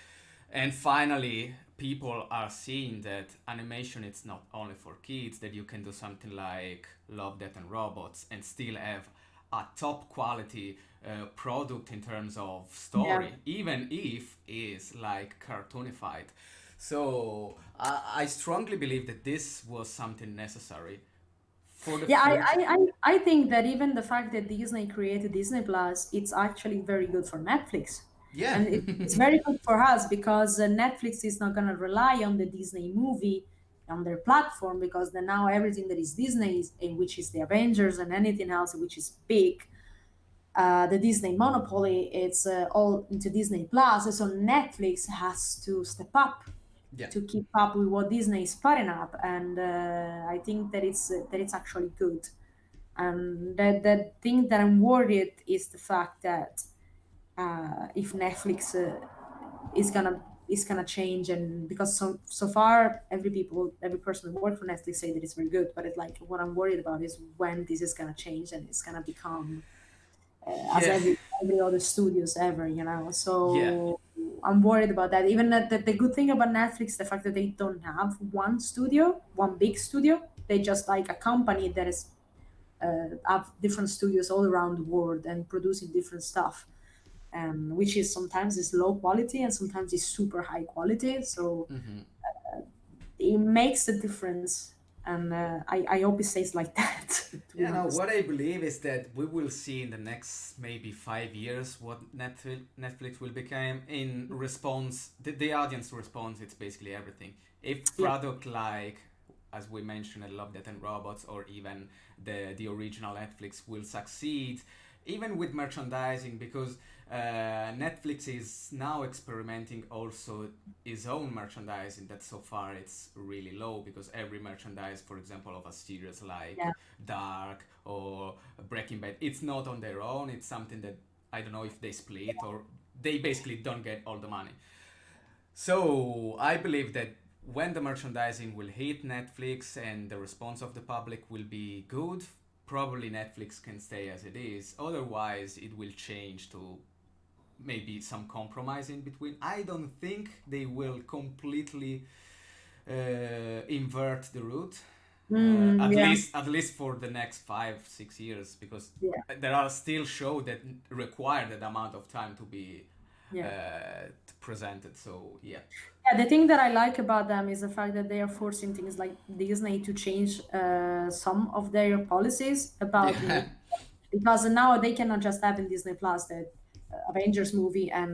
And finally, people are seeing that animation it's not only for kids, that you can do something like Love, Death and Robots and still have a top quality product in terms of yeah. story, even if is like cartoonified. So I strongly believe that this was something necessary for the Yeah, future. I think that even the fact that Disney created Disney Plus, it's actually very good for Netflix. Yeah. And it's very good for us because Netflix is not going to rely on the Disney movie on their platform, because then now everything that is Disney, which is the Avengers and anything else which is big, the Disney monopoly, it's all into Disney Plus. So Netflix has to step up Yeah. to keep up with what Disney is putting up, and I think that it's actually good. And the thing that I'm worried is the fact that if Netflix is gonna change, and because so far every person who worked for Netflix say that it's very good, but it's like what I'm worried about is when this is gonna change and it's gonna become as Yeah. every other studios ever, Yeah. So I'm worried about that. Even the good thing about Netflix, the fact that they don't have one big studio, they just like a company that is have different studios all around the world and producing different stuff, which is sometimes is low quality and sometimes is super high quality. So Hmm. it makes a difference, and I hope it stays like that. To be Yeah, no, honest. what I believe is that we will see in the next maybe 5 years what Netflix will become in response, the audience response, it's basically everything. If Yeah, product like, as we mentioned, I Love, Death and Robots, or even the original Netflix will succeed, even with merchandising, because Netflix is now experimenting also his own merchandising that so far it's really low, because every merchandise, for example, of a series like yeah, Dark or Breaking Bad, it's not on their own. It's something that I don't know if they split or they basically don't get all the money. So I believe that when the merchandising will hit Netflix and the response of the public will be good, probably Netflix can stay as it is. Otherwise, it will change to maybe some compromise in between. I don't think they will completely invert the route. Yeah, At least for the next 5 6 years, because yeah, there are still shows that require that amount of time to be yeah. presented. So yeah, Yeah, the thing that I like about them is the fact that they are forcing things like Disney to change some of their policies about yeah, media, because now they cannot just have in Disney Plus the Avengers movie and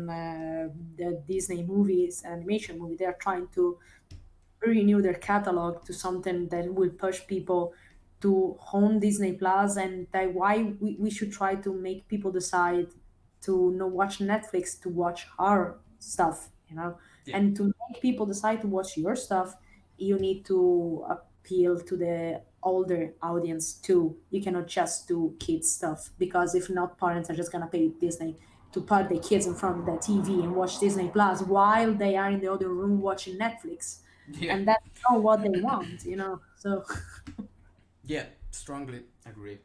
the Disney movies animation movie. They are trying to renew their catalog to something that will push people to home Disney Plus, and that why we should try to make people decide to not watch Netflix to watch our stuff, yeah, and to make people decide to watch your stuff, you need to appeal to the older audience too. You cannot just do kids stuff, because if not, parents are just gonna pay Disney to put their kids in front of the TV and watch Disney Plus while they are in the other room watching Netflix, yeah, and that's not what they want. So yeah. Strongly agree.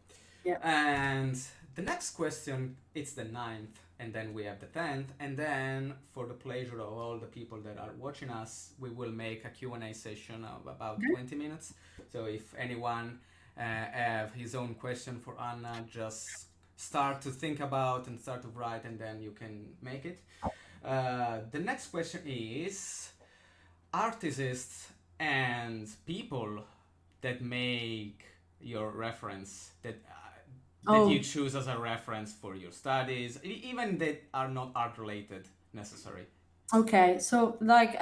yeah. And the next question, it's the ninth, and then we have the 10th, and then for the pleasure of all the people that are watching us, we will make a Q&A session of about 20 minutes. So if anyone have his own question for Anna, just start to think about and start to write, and then you can make it. The next question is artists and people that make your reference, that you Oh, choose as a reference for your studies, even that are not art related necessary. okay. So like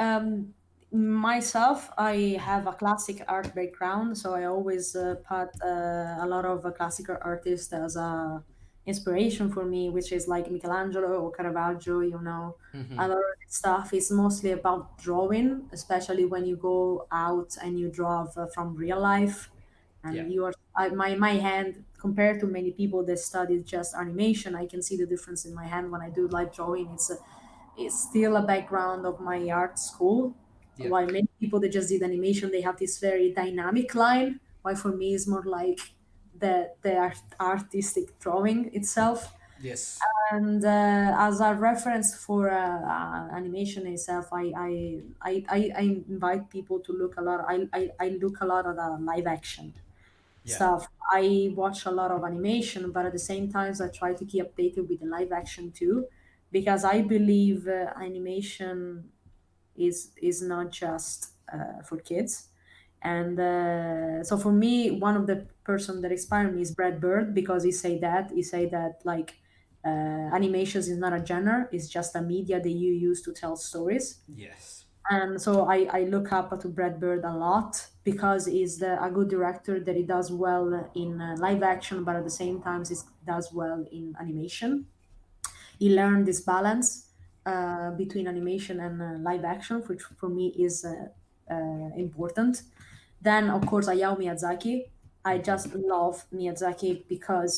myself, I have a classic art background, so I always put a lot of classical artists as a inspiration for me, which is like Michelangelo or Caravaggio. A lot of stuff is mostly about drawing, especially when you go out and you draw from real life, Yeah. and my hand, compared to many people that studied just animation, I can see the difference in my hand when I do live drawing. It's still a background of my art school. Yeah. While many people that just did animation, they have this very dynamic line. While for me, it's more like the artistic drawing itself. Yes. And as a reference for animation itself, I invite people to look a lot. I look a lot at live action Yeah. stuff. I watch a lot of animation, but at the same time, I try to keep updated with the live action too, because I believe animation is not just for kids. And so for me, one of the person that inspired me is Brad Bird, because he say that like animations is not a genre, it's just a media that you use to tell stories. Yes. And so I look up to Brad Bird a lot, because he's a good director that he does well in live action, but at the same time he does well in animation. He learned this balance between animation and live action, which for me is important. Then, of course, Hayao Miyazaki. I just love Miyazaki because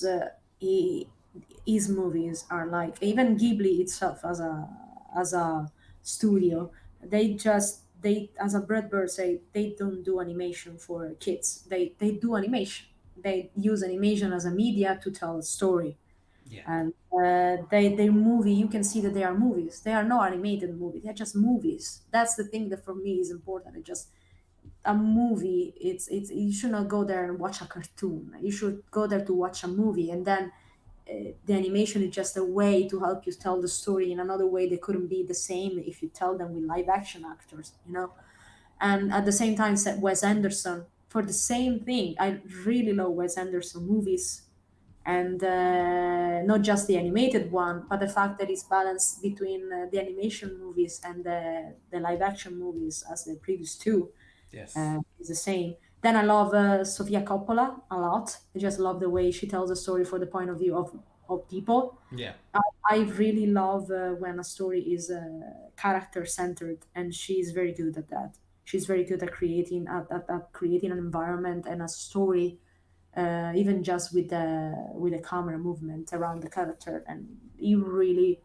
his movies are like, even Ghibli itself as a studio. They, as a Brad Bird say, they don't do animation for kids. They do animation. They use animation as a media to tell a story. Yeah. And their movie, you can see that they are movies. They are not animated movies. They're just movies. That's the thing that for me is important. It's just a movie. It's you should not go there and watch a cartoon. You should go there to watch a movie, and then the animation is just a way to help you tell the story in another way that couldn't be the same if you tell them with live action actors. And at the same time, Wes Anderson for the same thing. I really love Wes Anderson movies, and not just the animated one, but the fact that it's balanced between the animation movies and the live action movies as the previous two Yes. is the same. Then I love Sofia Coppola a lot. I just love the way she tells a story for the point of view of people. Yeah. I really love when a story is character centered, and she's very good at that. She's very good at creating creating an environment and a story, even just with the camera movement around the character, and you really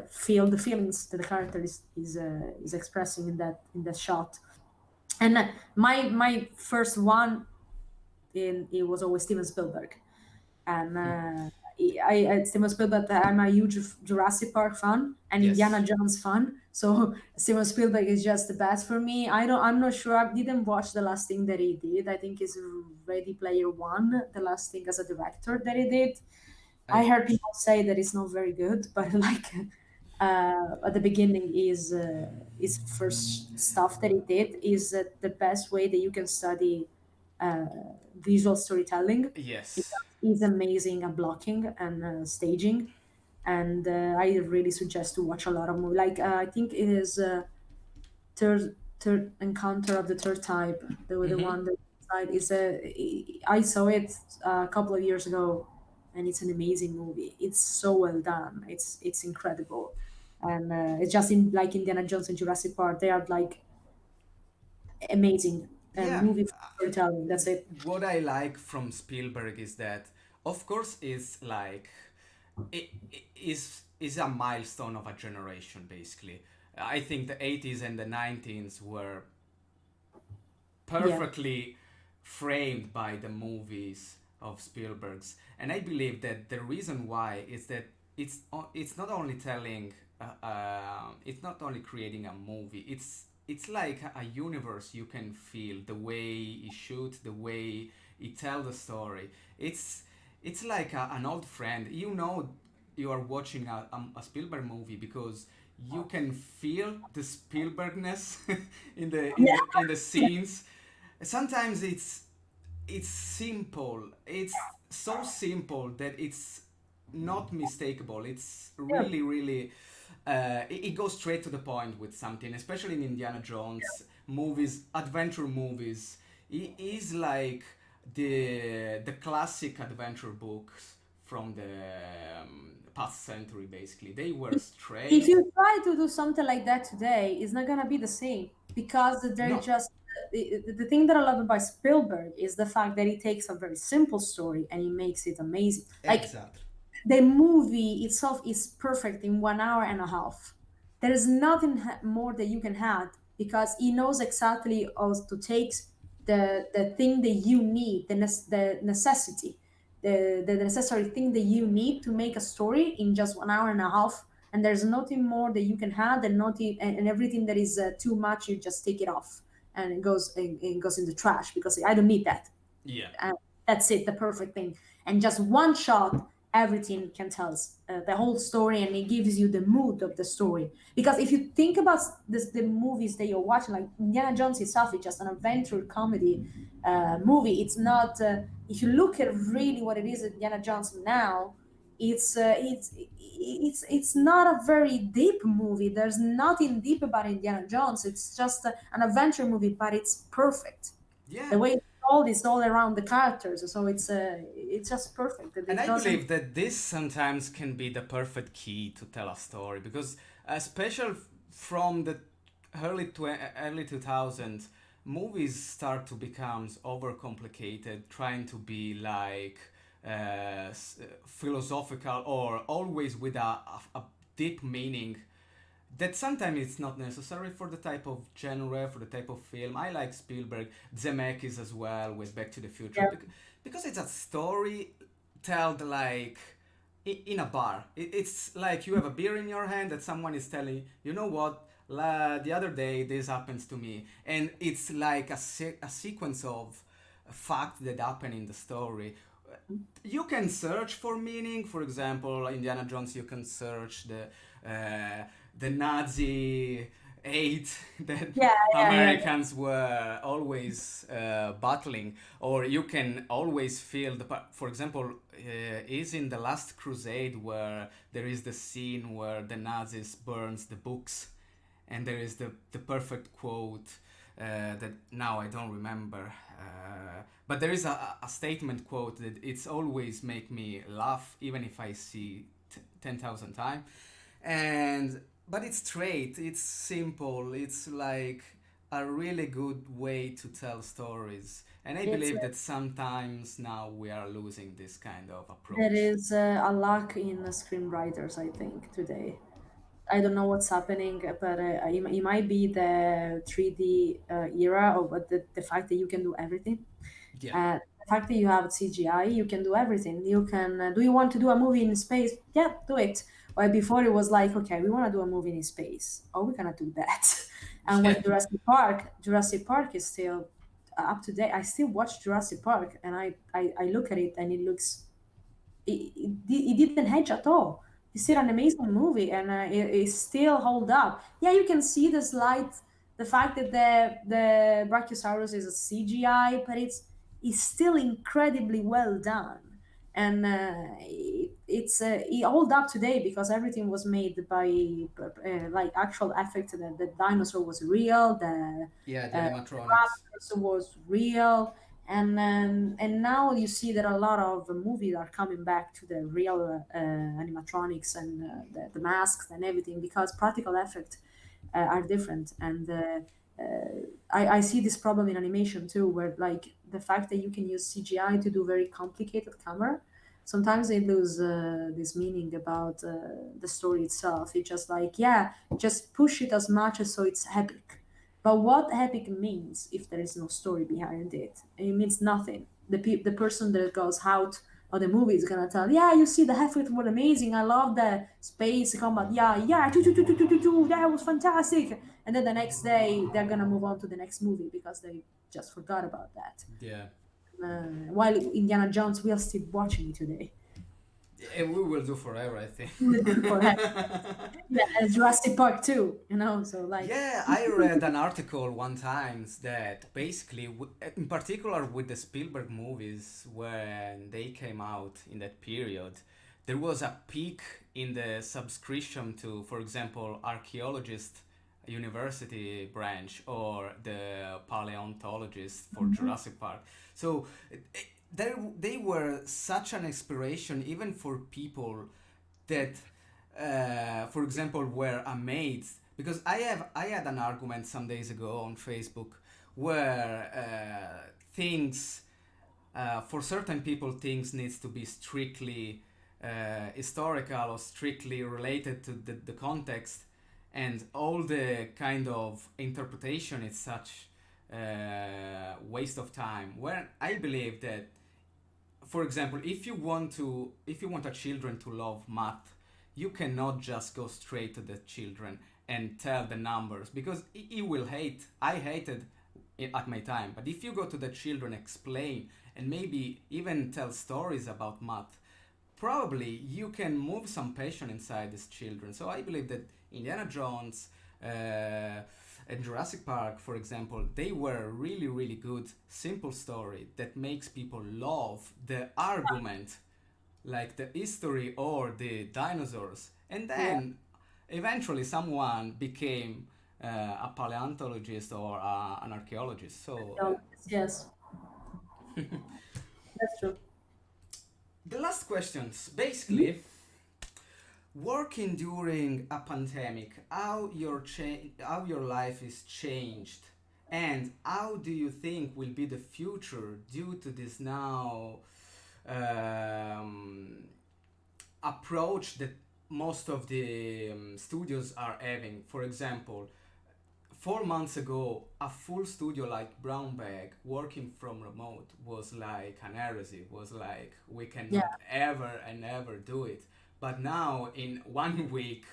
feel the feelings that the character is expressing in that shot. And my first one it was always Steven Spielberg. And Steven Spielberg, I'm a huge Jurassic Park fan and Indiana Yes. Jones fan. So Steven Spielberg is just the best for me. I'm not sure. I didn't watch the last thing that he did. I think it's Ready Player One, the last thing as a director that he did. I I heard people say that it's not very good, but like at the beginning is first stuff that he did is the best way that you can study uh, visual storytelling. yes. He's amazing at blocking and staging, and I really suggest to watch a lot of movies. Like I think it is third encounter of the third type. The Mm-hmm. one that side is I saw it a couple of years ago, and it's an amazing movie. It's so well done. It's incredible, and it's just in like Indiana Jones and Jurassic Park. They are like amazing Yeah. movie for storytelling. That's it. What I like from Spielberg is that, of course, is like it is a milestone of a generation. Basically, I think the 80s and the 90s were Yeah, perfectly framed by the movies of Spielberg's, and I believe that the reason why is that it's not only telling, it's not only creating a movie. It's like a universe you can feel the way he shoots, the way he tell the story. It's like an old friend. You know, you are watching a Spielberg movie because you can feel the Spielbergness yeah, in the scenes. Sometimes it's simple. It's so simple that it's not mistakable. It's yeah. really it goes straight to the point with something, especially in Indiana Jones movies, adventure movies. It is like the classic adventure books from the past century. Basically, they were If straight. you try to do something like that today, it's not gonna be the same because they're No, just the thing that I love about Spielberg is the fact that he takes a very simple story and he makes it amazing. Like exactly. the movie itself is perfect in 1 hour and a half. There is nothing more that you can add because he knows exactly how to take the thing that you need, the necessity, the necessary thing that you need to make a story in just 1 hour and a half. And there's nothing more that you can add, and nothing, and everything that is too much, you just take it off, and it goes in the trash because I don't need that. Yeah. And that's it, the perfect thing. And just one shot, everything can tell us the whole story, and it gives you the mood of the story. Because if you think about this, the movies that you're watching, like Indiana Jones itself is just an adventure comedy movie. It's not. If you look at really what it is, Indiana Jones now, it's not a very deep movie. There's nothing deep about Indiana Jones. It's just an adventure movie, but it's perfect. Yeah. The way it's told is all around the characters, so it's just perfect. That And it I doesn't. believe that this sometimes can be the perfect key to tell a story because, especially from the early 2000s, movies start to become overcomplicated, trying to be like philosophical or always with a deep meaning that sometimes it's not necessary for the type of genre, for the type of film. I like Spielberg, Zemeckis as well with Back to the Future Yeah, because it's a story told like in a bar. It's like you have a beer in your hand that someone is telling you know what. The other day this happens to me, and it's like a sequence of facts that happen in the story. You can search for meaning. For example, Indiana Jones, you can search the Nazi hate that yeah, yeah, Americans were always battling, or you can always feel For example, is in the Last Crusade where there is the scene where the Nazis burns the books, and there is the perfect quote that now I don't remember. But there is a statement quote that it's always make me laugh even if I see 10,000 times. And but it's straight, it's simple, it's like a really good way to tell stories. And I it's believe that sometimes now we are losing this kind of there approach. is a lack in screenwriters, I think, today. I don't know what's happening, but it might be the 3D era, or but the fact that you can do everything. Yeah. The fact that you have CGI, you can do everything. You can. Do you want to do a movie in space? Yeah, do it. While before it was like, okay, we want to do a movie in space. Oh, we're gonna do that. And Yeah. when Jurassic Park is still up to date. I still watch Jurassic Park, and I look at it, and it looks it didn't hedge at all. It's still Yeah. an amazing movie, and it still hold up. Yeah, you can see the slight, the fact that the Brachiosaurus is a CGI, but it's still incredibly well done, and it hold up today because everything was made by like actual effect. The dinosaur was real. Yeah, the The animatronics. raptors was real, and now you see that a lot of movies are coming back to the real animatronics and the masks and everything because practical effects are different. And I see this problem in animation too, where like the fact that you can use CGI to do very complicated camera, sometimes they lose this meaning about the story itself. It's just like, yeah, just push it as much as so it's epic. But what epic means if there is no story behind it? It means nothing. The person that goes out of the movie is gonna tell, yeah, you see the effects were amazing. I love the space combat. Yeah, yeah, that was fantastic. And then the next day they're gonna move on to the next movie because they just forgot about that. Yeah. While Indiana Jones, we are still watching it today. And we will do forever, I think. We will do forever. Yeah, and Jurassic Park too. So like, Yeah, I read an article one time that basically, in particular with the Spielberg movies, when they came out in that period, there was a peak in the subscription to, for example, archaeologist university branch or the paleontologist for Jurassic Park. So they were such an inspiration even for people that, for example, were amazed because I had an argument some days ago on Facebook where things for certain people things needs to be strictly historical or strictly related to the context, and all the kind of interpretation is such waste of time. Where I believe that, for example, if you want a children to love math, you cannot just go straight to the children and tell the numbers because he will hate. I hated it at my time, but if you go to the children, explain and maybe even tell stories about math, probably you can move some passion inside these children. So I believe that Indiana Jones and Jurassic Park, for example, they were really, really good, simple story that makes people love the argument, like the history or the dinosaurs. And yeah, then eventually someone became a paleontologist or an archaeologist. So yeah. yes, that's true. The last questions, basically, working during a pandemic, how your life is changed, and how do you think will be the future due to this now um, approach that most of the studios are having. For example, 4 months ago, a full studio like Brown Bag working from remote was like an heresy, was like we Yeah. cannot ever and ever do it. But now, in 1 week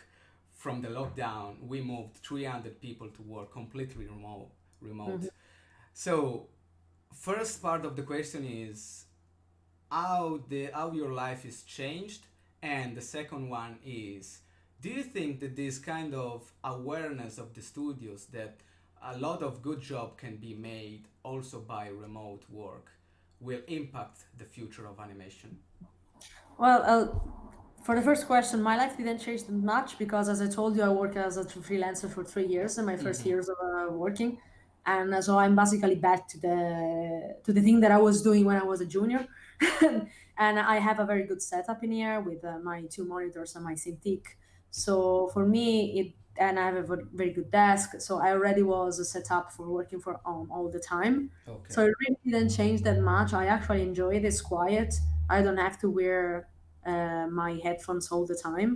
from the lockdown, we moved 300 people to work completely remote. Mhm. So, first part of the question is how your life is changed, and the second one is, do you think that this kind of awareness of the studios that a lot of good job can be made also by remote work will impact the future of animation? Well, for the first question, my life didn't change that much because, as I told you, I work as a freelancer for 3 years in my first Mm-hmm. years of working, and so I'm basically back to the thing that I was doing when I was a junior, and I have a very good setup in here with my two monitors and my Cintiq. So for me, and I have a very good desk, so I already was set up for working for all the time. So Okay. it really didn't change that much. I actually enjoy it. It's quiet. I don't have to wear my headphones all the time.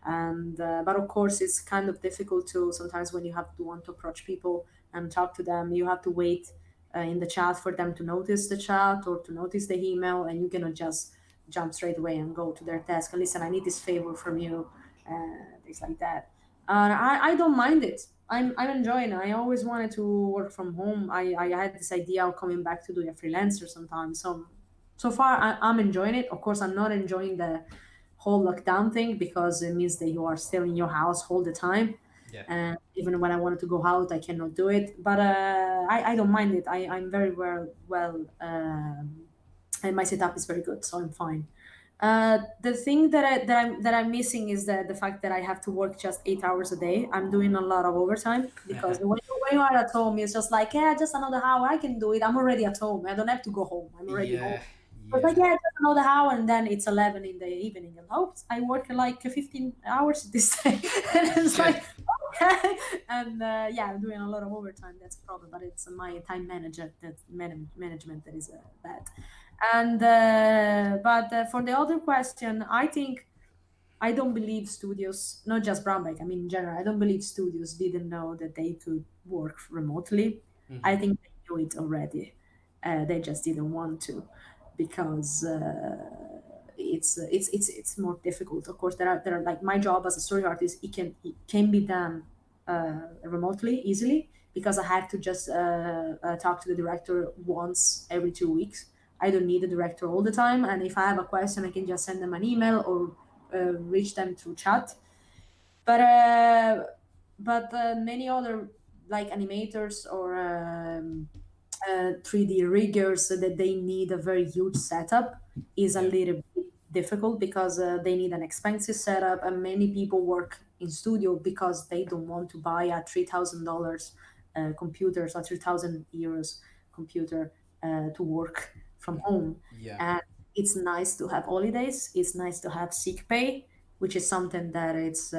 And but of course it's kind of difficult to sometimes when you have to want to approach people and talk to them, you have to wait in the chat for them to notice the chat or to notice the email, and you cannot just jump straight away and go to their desk and listen, I need this favor from you, things like that. I don't mind it. I'm enjoying it. I always wanted to work from home. I had this idea of coming back to do a freelancer sometimes. So far I'm enjoying it. Of course, I'm not enjoying the whole lockdown thing because it means that you are still in your house all the time. Yeah. And even when I wanted to go out, I cannot do it. But I don't mind it. I'm very well, and my setup is very good, so I'm fine. The thing that I'm missing is the fact that I have to work just 8 hours a day. I'm doing a lot of overtime because when you are at home, it's just like, yeah, just another hour. I can do it. I'm already at home. I don't have to go home. I'm already home. Yeah, I was like, yeah, yeah, just another hour, and then it's 11 in the evening, and oh, I work like 15 hours this day, and it's yeah, like, okay, and yeah, I'm doing a lot of overtime. That's a problem, but it's my time manager that management that is bad. And but for the other question, I think I don't believe studios, not just Brown Bag, I mean in general, I don't believe studios didn't know that they could work remotely. I think they knew it already. They just didn't want to because it's more difficult. Of course, there are like my job as a story artist. It can be done remotely easily because I have to just talk to the director once every 2 weeks. I don't need the director all the time, and if I have a question, I can just send them an email or reach them through chat. But many other like animators or 3D riggers that they need a very huge setup is a yeah, little bit difficult because they need an expensive setup, and many people work in studio because they don't want to buy a $3,000 computers or 3,000 euros computer to work from home. yeah, And it's nice to have holidays. It's nice to have sick pay, which is something that it's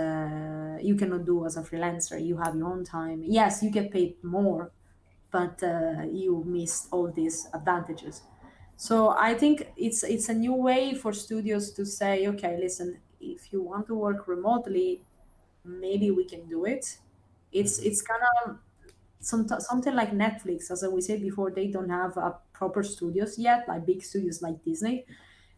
you cannot do as a freelancer. You have your own time. Yes, you get paid more, but you missed all these advantages. So I think it's a new way for studios to say, okay, listen, if you want to work remotely, maybe we can do it. It's kind of something like Netflix, as we said before. They don't have proper studios yet, like big studios like Disney,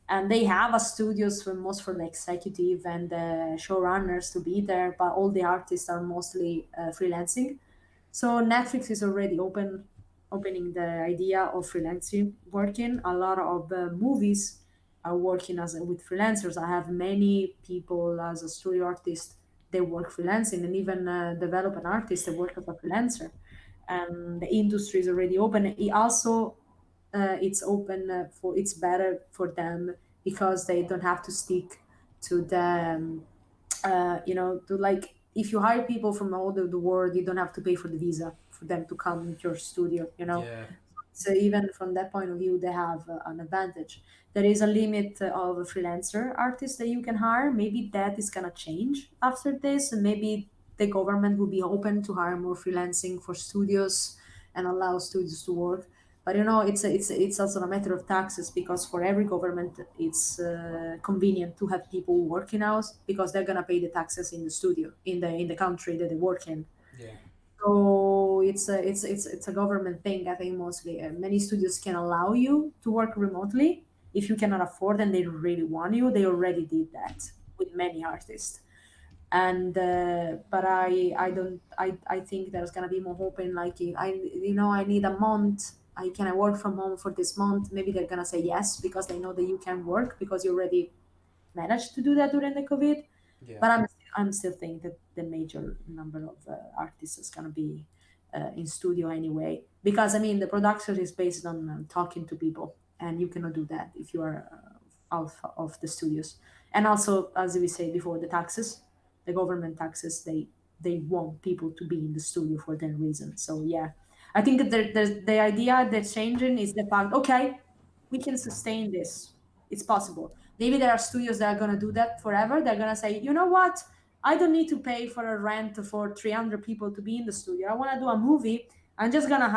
and they have a studios for most for the executive and the showrunners to be there, but all the artists are mostly freelancing. So Netflix is already opening the idea of freelancing working. A lot of movies are working as with freelancers. I have many people as a story artist. They work freelancing, and even develop an artist that work as a freelancer. And the industry is already open. It also it's open for it's better for them because they don't have to stick to the to like if you hire people from all over the world, you don't have to pay for the visa for them to come to your studio. yeah, So even from that point of view, they have an advantage. There is a limit of freelancer artists that you can hire. Maybe that is gonna change after this, and maybe the government will be open to hire more freelancing for studios and allow studios to work. But it's also a matter of taxes because for every government, it's convenient to have people working out because they're gonna pay the taxes in the studio in the country that they work in. yeah, So it's a government thing. I think mostly many studios can allow you to work remotely if you cannot afford and they really want you. They already did that with many artists. And but I think there's gonna be more open. Like I need a month. I work from home for this month. Maybe they're gonna say yes because they know that you can work because you already managed to do that during the COVID. yeah, But I'm still thinking that the major number of artists is gonna be in studio anyway. Because I mean, the production is based on talking to people, and you cannot do that if you are out of the studios. And also, as we said before, the taxes, the government taxes, they want people to be in the studio for that reason. So yeah, I think that the idea that's changing is the fact, okay, we can sustain this. It's possible. Maybe there are studios that are going to do that forever. They're going to say, you know what? I don't need to pay for a rent for 300 people to be in the studio. I want to do a movie. I'm just going to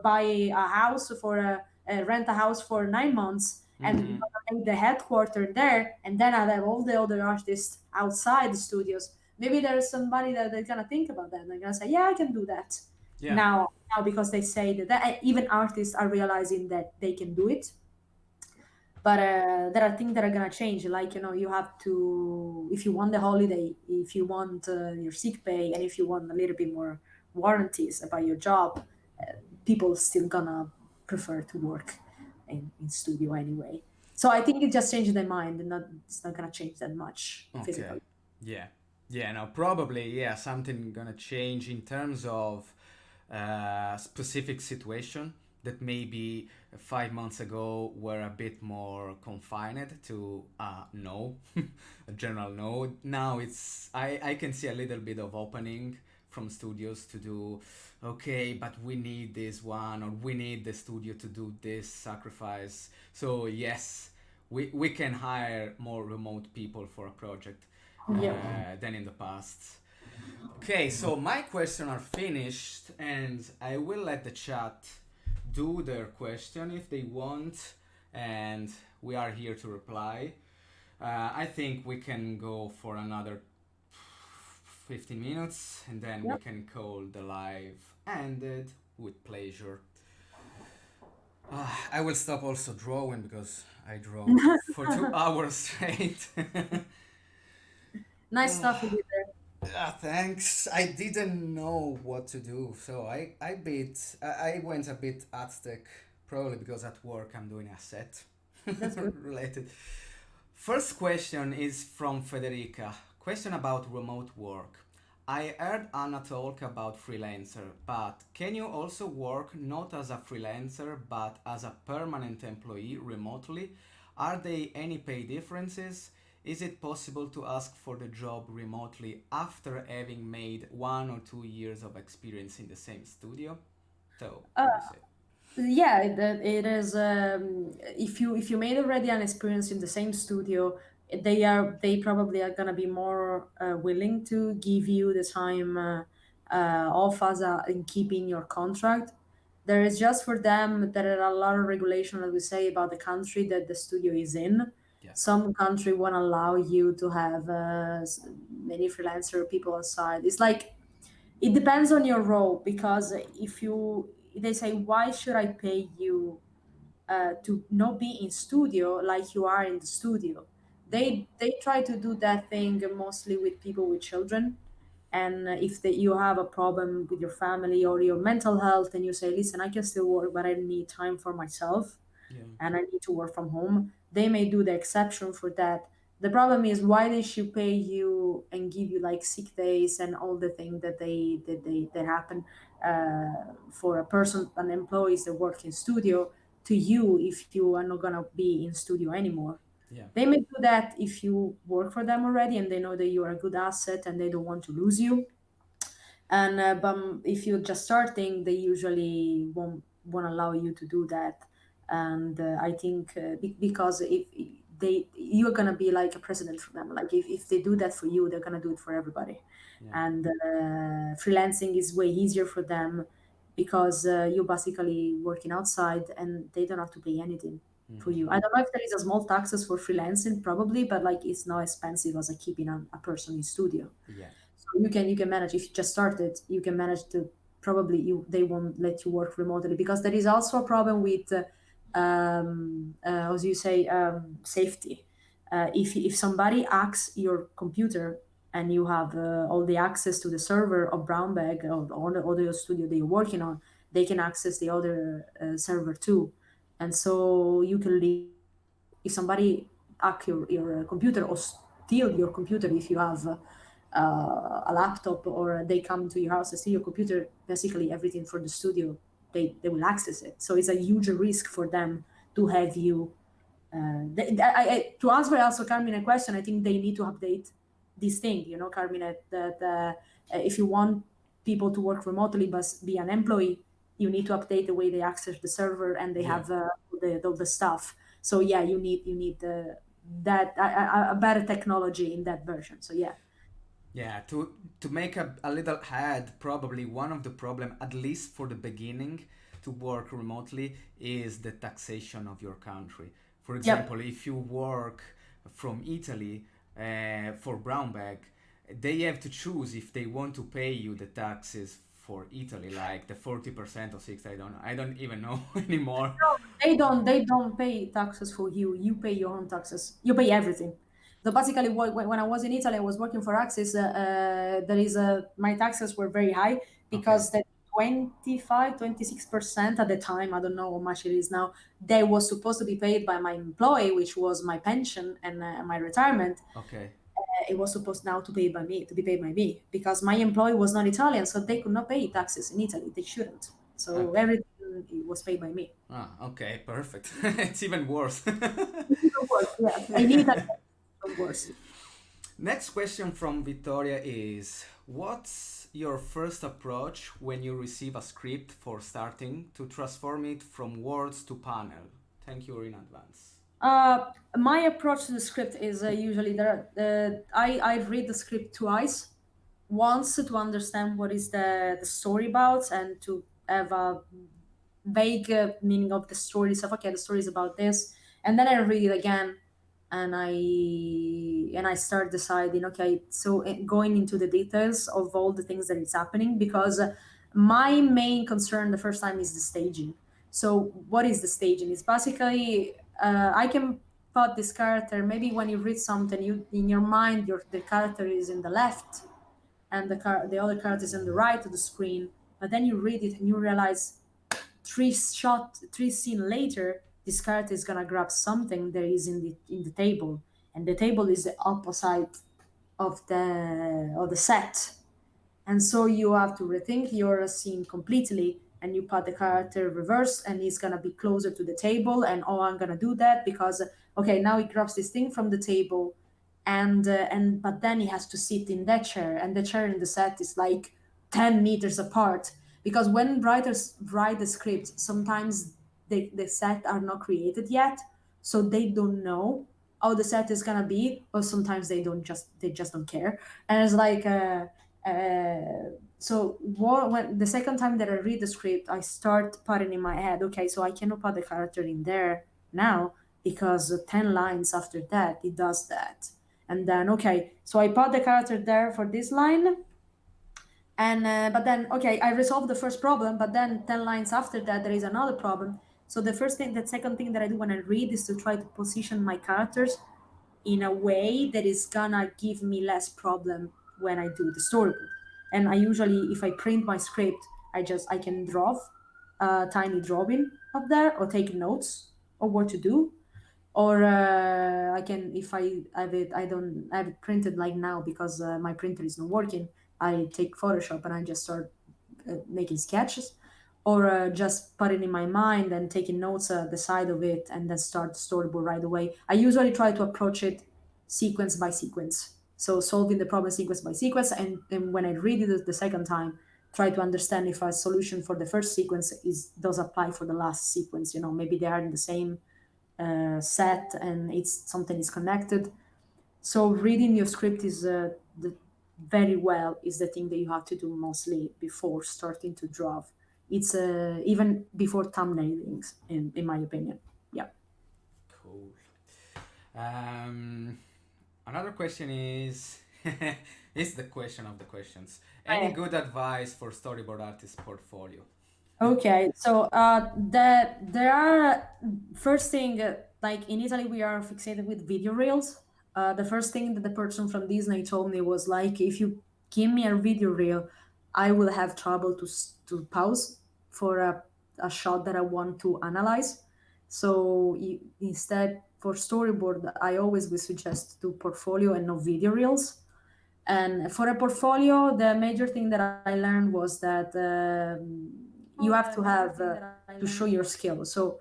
buy a house for rent a house for 9 months, and we're Mm-hmm. gonna make the headquarter there, and then I'll have all the other artists outside the studios. Maybe there's somebody that they're gonna think about that and they're gonna say, yeah, I can do that. Yeah. Now because they say that even artists are realizing that they can do it. But there are things that are gonna change, like you have to, if you want the holiday, if you want your sick pay, and if you want a little bit more warranties about your job, people still gonna prefer to work in studio anyway. So I think it just changed their mind, and not it's not gonna change that much Okay. physically. Yeah. Yeah, no, probably, yeah, something gonna change in terms of specific situation that maybe 5 months ago were a bit more confined to no, a general no. Now I can see a little bit of opening from studios to do, okay, but we need this one, or we need the studio to do this sacrifice. So yes, we can hire more remote people for a project Yeah. than in the past. Okay, so my questions are finished, and I will let the chat do their question if they want, and we are here to reply. I think we can go for another 15 minutes, and then we Yep. can call the live ended with pleasure. I will stop also drawing because I draw for 2 hours straight. Nice stuff with you there. Thanks. I didn't know what to do, so I went a bit Aztec, probably because at work I'm doing a set That's good. related. First question is from Federica. Question about remote work. I heard Anna talk about freelancer, but can you also work not as a freelancer but as a permanent employee remotely? Are there any pay differences? Is it possible to ask for the job remotely after having made 1 or 2 years of experience in the same studio? So, Uh, what do you say? Yeah, it is. If you made already an experience in the same studio, they probably are gonna be more willing to give you the time off as in keeping your contract. There is just for them there are a lot of regulation, as we say, about the country that the studio is in. Yeah. Some country won't allow you to have many freelancer people outside. It's like it depends on your role, because if you they say, why should I pay you to not be in studio like you are in the studio? They try to do that thing mostly with people with children. And if you have a problem with your family or your mental health, and you say, listen, I can still work, but I need time for myself Yeah. and I need to work from home, they may do the exception for that. The problem is, why they should pay you and give you like sick days and all the things that happen for a person, an employees that work in studio, to you if you are not gonna be in studio anymore. Yeah. They may do that if you work for them already and they know that you are a good asset and they don't want to lose you. And but if you're just starting, they usually won't allow you to do that. And I think because if you're gonna be like a president for them, like if they do that for you, they're gonna do it for everybody. Yeah. And freelancing is way easier for them, because you're basically working outside and they don't have to pay anything for you. Mm-hmm. I don't know if there is a small taxes for freelancing, probably, but like it's not expensive as a keeping a person in studio. Yeah. So you can manage, if you just started, you can manage to, probably you they won't let you work remotely, because there is also a problem with as you say, safety. If somebody hacks your computer and you have all the access to the server of Brown Bag or all the audio studio that you're working on, they can access the other server too. And so you can leave, if somebody hack your computer or steal your computer, if you have a laptop, or they come to your house and steal your computer, basically everything for the studio, they will access it. So it's a huge risk for them to have you. To answer also Carmine question, I think they need to update this thing, Carmine, that if you want people to work remotely but be an employee, you need to update the way they access the server, and they Yeah. have the stuff. So yeah, you need that a better technology in that version. So yeah. Yeah, to make a little add, probably one of the problem, at least for the beginning, to work remotely is the taxation of your country. For For Yep. example, if you work from Italy for brown bag, they have to choose if they want to pay you the taxes for Italy, like the 40% or 60. I don't even know anymore. They don't pay taxes for you. You pay your own taxes. You pay everything. So basically, when I was in Italy, I was working for Axis. There is a my taxes were very high Okay, because the 26% at the time, I don't know how much it is now, they was supposed to be paid by my employee, which was my pension and my retirement. okay. It was supposed now to be paid by me because my employee was not Italian, so they could not pay taxes in Italy. They shouldn't. So Okay. everything was paid by me. Ah, okay, perfect. It's even worse. It's even worse. Yeah, in Italy, it's even worse. Next question from Victoria is: what's your first approach when you receive a script for starting to transform it from words to panel? Thank you in advance. My approach to the script is usually there. I read the script twice. Once to understand what is the story about and to have a vague meaning of the story. So okay, the story is about this, and then I read it again, and I start deciding. Okay, so going into the details of all the things that is happening because my main concern the first time is the staging. So what is the staging? It's basically I can put this character. Maybe when you read something, you in your mind, the character is in the left and the other character is on the right of the screen. But then you read it and you realize three scene later, this character is gonna grab something that is in the table, and the table is the opposite of the set, and so you have to rethink your scene completely and you put the character reverse and he's gonna be closer to the table and oh I'm gonna do that because okay now he grabs this thing from the table and but then he has to sit in that chair and the chair in the set is like 10 meters apart because when writers write the script sometimes the set are not created yet so they don't know how the set is gonna be or sometimes they just don't care and it's like so when the second time that I read the script, I start putting in my head, okay, so I cannot put the character in there now because 10 lines after that it does that. And then okay, so I put the character there for this line, and but then okay, I resolve the first problem, but then 10 lines after that there is another problem. So the second thing that I do when I read is to try to position my characters in a way that is gonna give me less problem when I do the storyboard. And I usually, if I print my script, I can draw a tiny drawing up there or take notes of what to do. Or I can, if I have it, I don't have it printed like now because my printer is not working. I take Photoshop and I just start making sketches or just put it in my mind and taking notes at the side of it and then start the storyboard right away. I usually try to approach it sequence by sequence. So solving the problem sequence by sequence and when I read it the second time, try to understand if a solution for the first sequence is does apply for the last sequence. You know, maybe they are in the same set and it's something is connected. So reading your script is the very well is the thing that you have to do mostly before starting to draw. It's even before thumbnailings, in my opinion. Yeah. Cool. Um, Another question is is the question of the questions. Any Uh, good advice for storyboard artist portfolio? Okay, so there are first thing like in Italy we are fixated with video reels. The first thing that the person from Disney told me was like, if you give me a video reel, I will have trouble to pause for a shot that I want to analyze. So instead, for storyboard, I always would suggest to portfolio and no video reels. And for a portfolio, the major thing that I learned was that you have to have to show your skill. So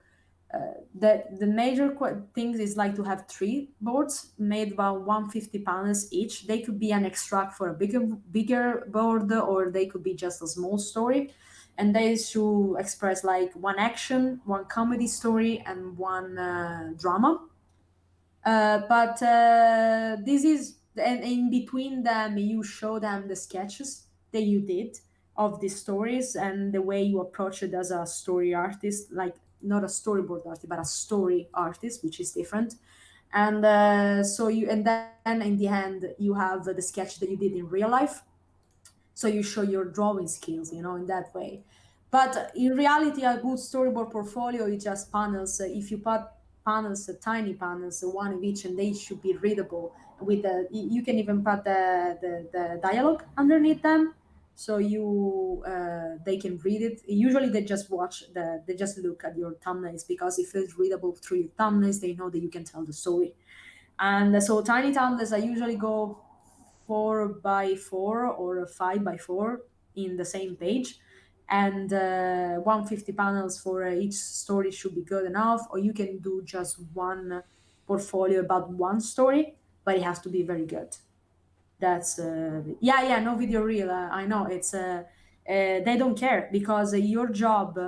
the major things is like to have three boards made about 150 panels each. They could be an extract for a bigger board, or they could be just a small story, and they should express like one action, one comedy story, and one drama. But this is and in between them you show them the sketches that you did of the stories and the way you approach it as a story artist, like not a storyboard artist, but a story artist, which is different. And so you, and then in the end, you have the sketch that you did in real life, so you show your drawing skills, in that way. But in reality, a good storyboard portfolio is just panels. If you put panels, tiny panels, one of each, and they should be readable. With the, you can even put the dialogue underneath them, so you they can read it. Usually, they just look at your thumbnails, because if it's readable through your thumbnails, they know that you can tell the story. And so tiny thumbnails, I usually go 4 by 4 or 5 by 4 in the same page, and 150 panels for each story should be good enough. Or you can do just one portfolio about one story, but it has to be very good. That's yeah, no video reel. I know it's they don't care, because your job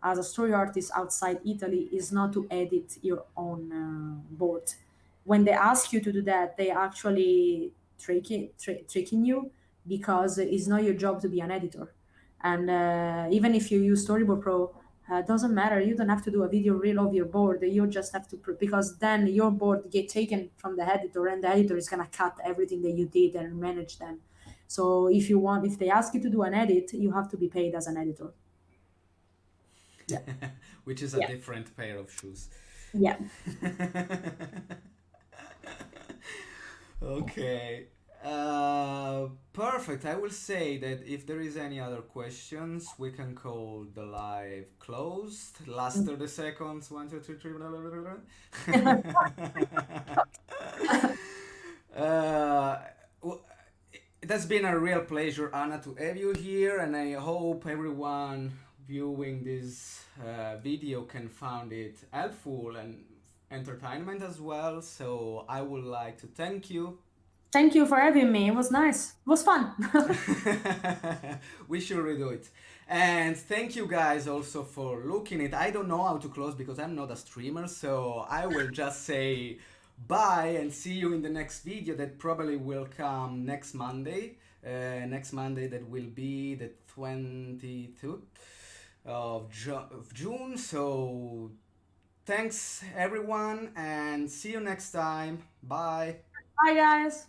as a story artist outside Italy is not to edit your own board. When they ask you to do that, they actually tricking you, because it's not your job to be an editor. And even if you use Storyboard Pro, doesn't matter. You don't have to do a video reel of your board. You just have to, because then your board get taken from the editor, and the editor is gonna cut everything that you did and manage them. So if they ask you to do an edit, you have to be paid as an editor. Yeah, Which is a yeah, different pair of shoes. yeah. Okay. Perfect. I will say that if there is any other questions, we can call the live closed. Last 30 seconds. One, two, three, three. Blah, blah, blah, blah. uh, w- it has been a real pleasure, Anna, to have you here, and I hope everyone viewing this video can find it helpful and entertainment as well. So I would like to thank you. Thank you for having me. It was nice. It was fun. We should redo it. And thank you guys also for looking it. I don't know how to close because I'm not a streamer, so I will just say bye and see you in the next video that probably will come next Monday. Next Monday, that will be the 22nd of June. So thanks everyone and see you next time. Bye. Bye, guys.